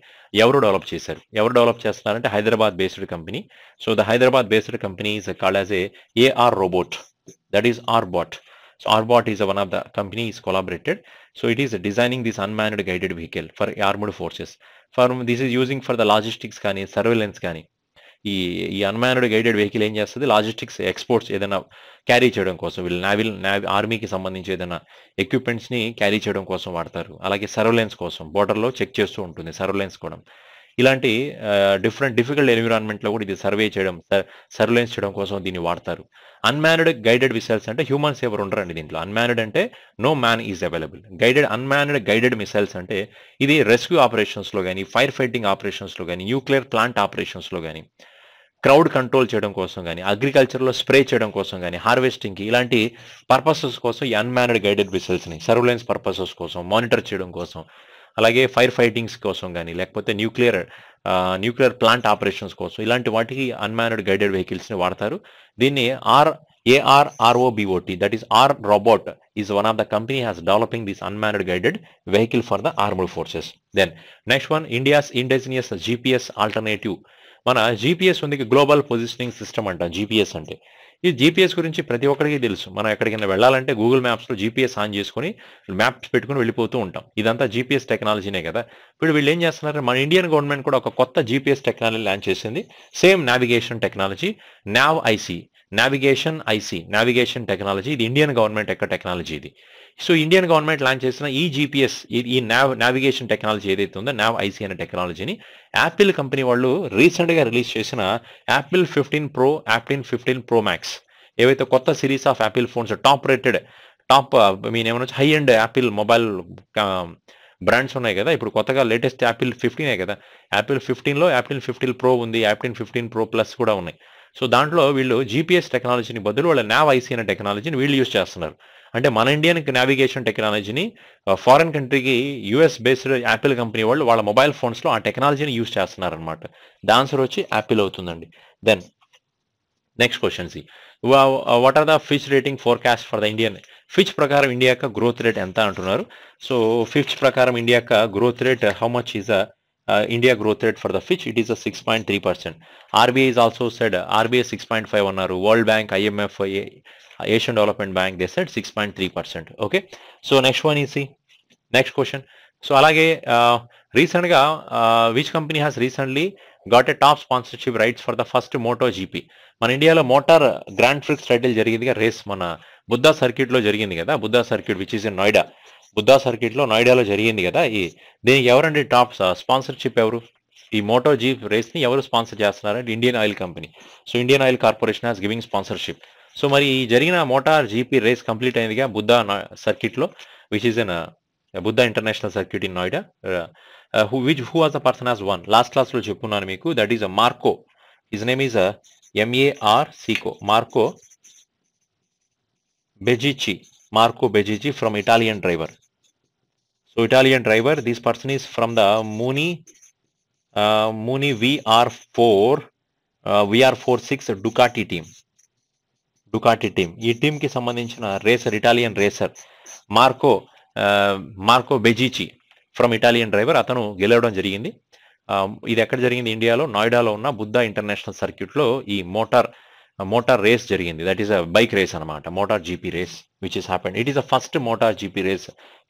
ఎవరు డెవలప్ చేశారు? ఎవరు డెవలప్ చేస్తున్నారంటే Hyderabad based company. So the Hyderabad based company is called as AR Robot. That is Arbot. So Arbot is one of the company is collaborated. So it is designing this unmanned guided vehicle for armed forces. This is using for the logistics కానీ, surveillance కానీ. ఈ ఈ unmanned guided vehicle ఏం చేస్తుంది, logistics exports ఏదైనా carry చేయడం కోసం, వీళ్ళు నావీ ఆర్మీకి సంబంధించి ఏదైనా ఎక్విప్మెంట్స్ని క్యారీ చేయడం కోసం వాడతారు. అలాగే సర్వేలెన్స్ కోసం బోర్డర్లో చెక్ చేస్తూ ఉంటుంది, సర్వేలెన్స్ కూడా. ఇలాంటి డిఫికల్ట్ ఎన్విరాన్మెంట్లో కూడా ఇది సర్వే చేయడం, సర్వేలెన్స్ చేయడం కోసం దీన్ని వాడతారు. అన్మాన్డ్ గైడెడ్ మిసైల్స్ అంటే హ్యూమన్స్ ఎవరు ఉండరండి దీంట్లో. అన్మాన్డ్ అంటే no man is available. Unmanned guided missiles అంటే ఇది రెస్క్యూ ఆపరేషన్స్లో కానీ, ఫైర్ ఫైటింగ్ ఆపరేషన్స్లో కానీ, న్యూక్లియర్ ప్లాంట్ ఆపరేషన్స్లో కానీ, క్రౌడ్ కంట్రోల్ చేయడం కోసం కానీ, అగ్రికల్చర్లో స్ప్రే చేయడం కోసం కానీ, హార్వెస్టింగ్కి ఇలాంటి పర్పసెస్ కోసం ఈ అన్మాన్డ్ గైడెడ్ మిసైల్స్ని సర్వేలెన్స్ పర్పసెస్ కోసం, మానిటర్ చేయడం కోసం, అలాగే ఫైర్ ఫైటింగ్స్ కోసం కానీ, లేకపోతే న్యూక్లియర్ ప్లాంట్ ఆపరేషన్స్ కోసం, ఇలాంటి వాటికి అన్మాన్డ్ గైడెడ్ వెహికల్స్ని వాడతారు. దీన్ని ARROBOT, that is R Robot, is one of the company has developing this unmanned guided vehicle for the armed forces. Then next one, India's indigenous GPS alternative. మన GPS ఉంది, global positioning system అంట GPS అంటే. ఈ GPS గురించి ప్రతి ఒక్కరికి తెలుసు. మనం ఎక్కడికైనా వెళ్ళాలంటే గూగుల్ మ్యాప్స్లో GPS ఆన్ చేసుకుని మ్యాప్స్ పెట్టుకుని వెళ్ళిపోతూ ఉంటాం. ఇదంతా GPS టెక్నాలజీనే కదా. ఇప్పుడు వీళ్ళు ఏం చేస్తున్నారు, మన ఇండియన్ గవర్నమెంట్ కూడా ఒక కొత్త GPS టెక్నాలజీ లాంచ్ చేసింది. Same navigation technology, navigation technology. ఇది ఇండియన్ గవర్నమెంట్ యొక్క టెక్నాలజీ ఇది. సో ఇండియన్ గవర్నమెంట్ లాంచ్ చేసిన ఈ GPS, ఈ నావిగేషన్ టెక్నాలజీ ఏదైతే ఉందో NavIC అనే టెక్నాలజీని యాపిల్ కంపెనీ వాళ్ళు రీసెంట్గా రిలీజ్ చేసిన Apple 15 Pro, Apple 15 Pro Max ఏవైతే కొత్త సిరీస్ ఆఫ్ యాపిల్ ఫోన్స్, ఏమన్నా high and Apple mobile brands ఉన్నాయి కదా. ఇప్పుడు కొత్తగా లేటెస్ట్ యాపిల్ 15 కదా. యాపిల్ 15లో యాపిల్ 15 Pro ఉంది, యాపిల్ 15 Pro Plus కూడా ఉన్నాయి. సో దాంట్లో వీళ్ళు GPS టెక్నాలజీని బదులు వాళ్ళ NavIC అనే టెక్నాలజీని వీళ్ళు యూజ్ చేస్తున్నారు. అంటే మన ఇండియన్ నావిగేషన్ టెక్నాలజీని ఫారెన్ కంట్రీకి US బేస్డ్ యాపిల్ కంపెనీ వాళ్ళు వాళ్ళ మొబైల్ ఫోన్స్లో ఆ టెక్నాలజీని యూజ్ చేస్తున్నారు అనమాట. ద ఆన్సర్ వచ్చి యాపిల్ అవుతుందండి. Then next question C, what are the Fitch rating forecast for the Indian. Fitch ప్రకారం ఇండియా యొక్క గ్రోత్ రేట్ ఎంత అంటున్నారు. సో ఫిచ్ ప్రకారం ఇండియా యొక్క growth rate, how much is India growth rate for the Fitch, it is a 6.3%. RBI is also said, RBI 6.5 అన్నారు. World Bank, IMF, Asian Development Bank, they said 6.3%. Okay, so next one is the next question. So అలాగే రీసెంట్గా which company has recently got a top sponsorship rights for the first MotoGP. మన ఇండియాలో Motor Grand Prix title జరిగిందిగా, race మన బుద్ధా సర్క్యూట్లో జరిగింది కదా. Buddha Circuit which is in Noida, Buddha సర్క్యూట్లో నోయిడాలో జరిగింది కదా. దీనికి ఎవరండి టాప్ స్పాన్సర్షిప్ ఎవరు? ఈ మోటో జీప్ రేస్ని ఎవరు స్పాన్సర్ చేస్తున్నారంటే Indian oil company. So Indian oil corporation has giving sponsorship. So మరి ఈ జరిగిన మోటార్ జీపీ రేస్ కంప్లీట్ అయిందిగా బుద్ధా సర్క్యూట్లో, which is in Buddha international circuit in Noida. Who was the person has one. Last క్లాస్లో చెప్పున్నాను మీకు, that is Marco. His name is MARCO, Marco Beggici from Italian driver. So Italian driver, this person is from the Muni VR46 Ducati team. ఈ team కి సంబంధించిన racer, Italian racer Marco Bezzecchi from Italian driver, అతను గెలవడం జరిగింది. ఇది ఎక్కడ జరిగింది? ఇండియాలో నోయిడాలో ఉన్న బుద్ధా ఇంటర్నేషనల్ సర్క్యూట్లో ఈ మోటార్ రేస్ జరిగింది. That is a bike race అనమాట, motor GP race which is happened. It is the first motor GP race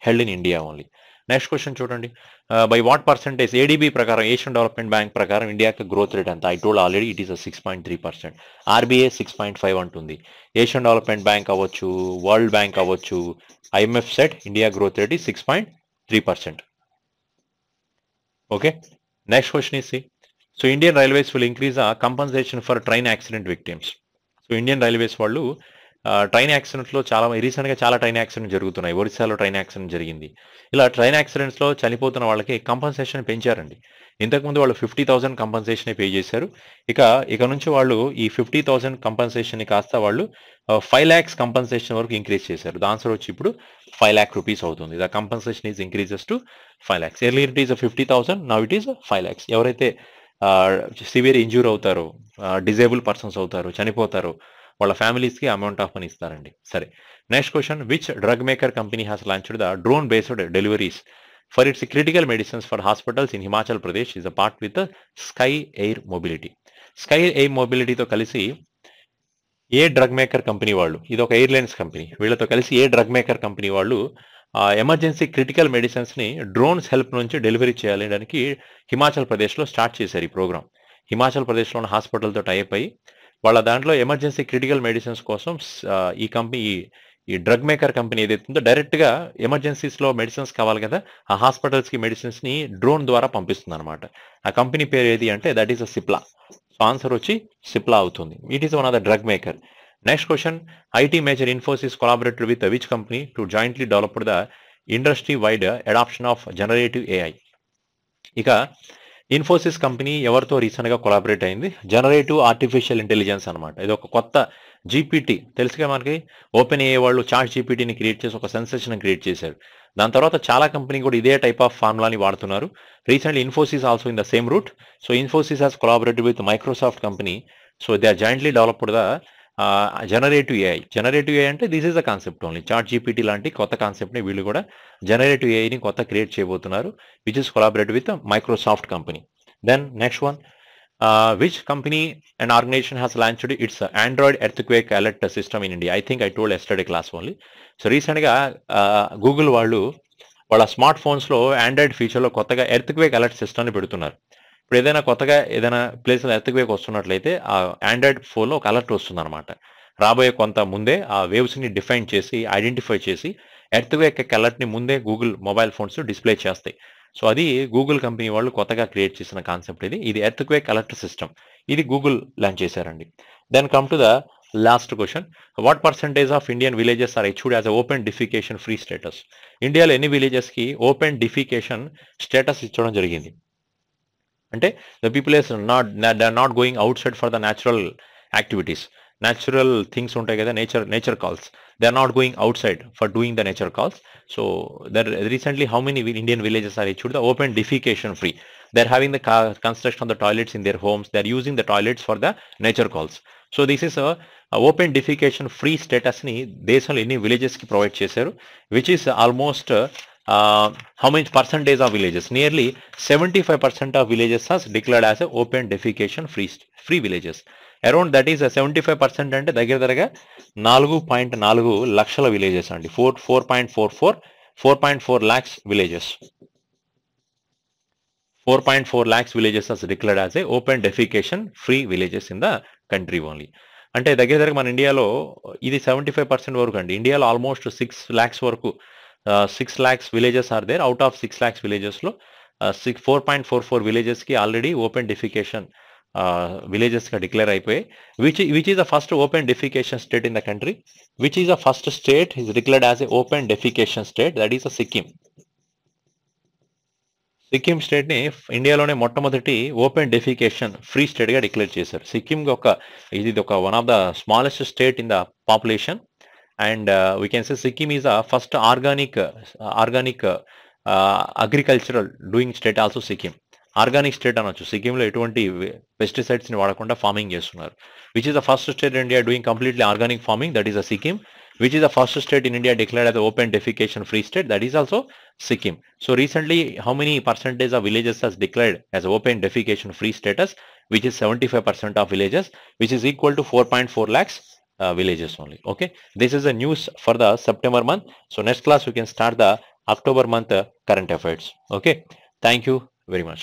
held in India only. Next question చూడండి, బై వాట్ పర్సెంటేజ్ ADB ప్రకారం, Asian Development Bank ప్రకారం ఇండియాకి growth rate ఎంత? I told already, it is 6.3%. RBI 6.5 అంటుంది. Asian Development Bank అవ్వచ్చు, World Bank అవ్వచ్చు, IMF set India growth rate is 6.3%. Okay, next question is, so Indian railways will increase compensation for train accident victims. So Indian railways వాళ్ళు train యాక్సిడెంట్స్లో రీసెంట్గా చాలా train accident జరుగుతున్నాయి. ఒరిస్సాలో train accident జరిగింది. ఇలా train యాక్సిడెంట్స్లో చనిపోతున్న వాళ్ళకి compensation పెంచారండి. ఇంతకుముందు వాళ్ళు 50,000 కంపన్సేషన్ పే చేశారు. ఇక నుంచి వాళ్ళు ఈ 50,000 కంపన్సేషన్ కాస్త వాళ్ళు 5 lakhs కంపన్సేషన్ వరకు ఇంక్రీజ్ చేశారు. ద ఆన్సర్ వచ్చి ఇప్పుడు 5 lakh rupees అవుతుంది. The compensation is increases to 5 lakhs. Earlier it is 50,000, now it is 5 lakhs. ఎవరైతే సివియర్ ఇంజ్యూర్ అవుతారో, డిజేబుల్ పర్సన్స్ అవుతారో, చనిపోతారో, వాళ్ళ ఫ్యామిలీస్కి అమౌంట్ ఆఫ్ మనీ ఇస్తారండి. సరే, next question, which drug maker company has launched the drone based deliveries for it's critical medicines for hospitals in Himachal Pradesh is a part with Skye Air Mobility. Skye Air మొబిలిటీతో కలిసి a drug maker company వాళ్ళు, ఇది ఒక airlines company, వీళ్ళతో కలిసి a drug maker company వాళ్ళు emergency critical మెడిసిన్స్ని drones help నుంచి delivery చేయడానికి హిమాచల్ ప్రదేశ్లో స్టార్ట్ చేశారు ఈ ప్రోగ్రామ్. హిమాచల్ ప్రదేశ్లో ఉన్న హాస్పిటల్తో టైప్ అయ్యి వాళ్ళ దాంట్లో ఎమర్జెన్సీ క్రిటికల్ మెడిసిన్స్ కోసం ఈ కంపెనీ ఈ డ్రగ్ మేకర్ కంపెనీ ఏదైతే ఉందో డైరెక్ట్గా ఎమర్జెన్సీస్లో మెడిసిన్స్ కావాలి కదా, ఆ హాస్పిటల్స్కి మెడిసిన్స్ని డ్రోన్ ద్వారా పంపిస్తుంది అనమాట. ఆ కంపెనీ పేరు ఏది అంటే that is a Cipla. So answer వచ్చి సిప్లా అవుతుంది. It is one of the drug maker. Next question, IT major Infosys collaborated with which company to jointly develop the industry wide adoption of generative AI. ఇక Infosys company ఎవరితో రీసెంట్గా collaborate అయింది? Generative artificial intelligence అనమాట. ఇది ఒక కొత్త జీపీటీ, తెలుసుగా మనకి. ఓపెన్ ఏఐ వాళ్ళు చాట్ జీపీటీని క్రియేట్ చేసి ఒక సెన్సేషన్ క్రియేట్ చేశారు. దాని తర్వాత చాలా కంపెనీ కూడా ఇదే టైప్ ఆఫ్ ఫార్ములాని వాడుతున్నారు. Recently Infosys also in the same route. So Infosys has collaborated with Microsoft company. So they are jointly developed the generative AI. Generative AI అంటే this is the concept only. ChatGPT లాంటి కొత్త కాన్సెప్ట్ని వీళ్ళు కూడా generative ఏఐని కొత్త క్రియేట్ చేయబోతున్నారు, which is collaborated with Microsoft company. Then next one, which company and organization has launched its Android earthquake alert system in India. I think I told yesterday class only. So రీసెంట్గా Google వాళ్ళు వాళ్ళ smart ఫోన్స్లో Android ఫీచర్లో కొత్తగా earthquake alert సిస్టమ్ని పెడుతున్నారు. ఇప్పుడు ఏదైనా కొత్తగా ఏదైనా ప్లేస్లో ఎర్త్క్వేక్ వస్తున్నట్లయితే ఆ ఆండ్రాయిడ్ ఫోన్లో ఒక అలర్ట్ వస్తుంది అనమాట. రాబోయే కొంత ముందే ఆ వేవ్స్ని డిఫైన్ చేసి ఐడెంటిఫై చేసి ఎర్త్క్వేక్ అలర్ట్ని ముందే గూగుల్ మొబైల్ ఫోన్స్ డిస్ప్లే చేస్తాయి. సో అది గూగుల్ కంపెనీ వాళ్ళు కొత్తగా క్రియేట్ చేసిన కాన్సెప్ట్ ఇది. ఇది ఎర్త్క్వేక్ అలర్ట్ సిస్టమ్. ఇది గూగుల్ లాంచ్ చేశారండి. Then come to the last question, what percentage of Indian villages are issued as open defecation free status. ఇండియాలో ఎన్ని విలేజెస్కి ఓపెన్ డిఫికేషన్ స్టేటస్ ఇచ్చడం జరిగింది అంటే the people is not going outside for the natural activities. Natural things ఉంటాయి కదా, nature calls, they are not going outside for doing the nature calls. So there recently how many Indian villages are issued the open defecation free. They are having the construction of the toilets in their homes, they are using the toilets for the nature calls. So this is open defecation free స్టేటస్ని దేశంలో ఎన్ని విలేజెస్కి provide చేశారు, which is almost how much percentage of villages? Nearly 75% of villages has declared as a open defecation free villages. Around that is a 75% అంటే దగ్గర 4.4 లక్షల villages అండి. 4.4 lakhs villages. 4.4 lakhs villages has declared as a open defecation free villages in the country only. అంటే దగ్గర మన ఇండియాలో ఇది 75% వరకు అండి. ఇండియాలో ఆల్మోస్ట్ 6 lakhs వరకు 6 lakhs villages are there. Out of 6 lakhs villages లో 4.44 villages కి ఆల్రెడీ ఓపెన్ డిఫికేషన్ విలేజెస్ గా డిక్లేర్ అయిపోయాయి. Which is the first open defecation state in the country? Which is the first state is declared as a open defecation state? That is Sikkim. Sikkim state ని ఇండియాలోనే మొట్టమొదటి open defecation free state గా declare చేశారు. సిక్కిం ఇది ఒక one of the smallest state in the population. And we can say Sikkim is the first organic agricultural doing state also Sikkim. Organic state అనొచ్చు. సిక్కింలో ఎటువంటి పెస్టిసైడ్స్ని వాడకుండా ఫార్మింగ్ చేస్తున్నారు. Which is the first state in India doing completely organic farming? That is a Sikkim. Which is the first state in India declared as open defecation free state? That is also Sikkim. So recently how many percentage of villages has declared as open defecation free status? Which is 75% of villages, which is equal to 4.4 lakhs villages only. Okay, this is the news for the September month. So next class we can start the October month current affairs. Okay, thank you very much.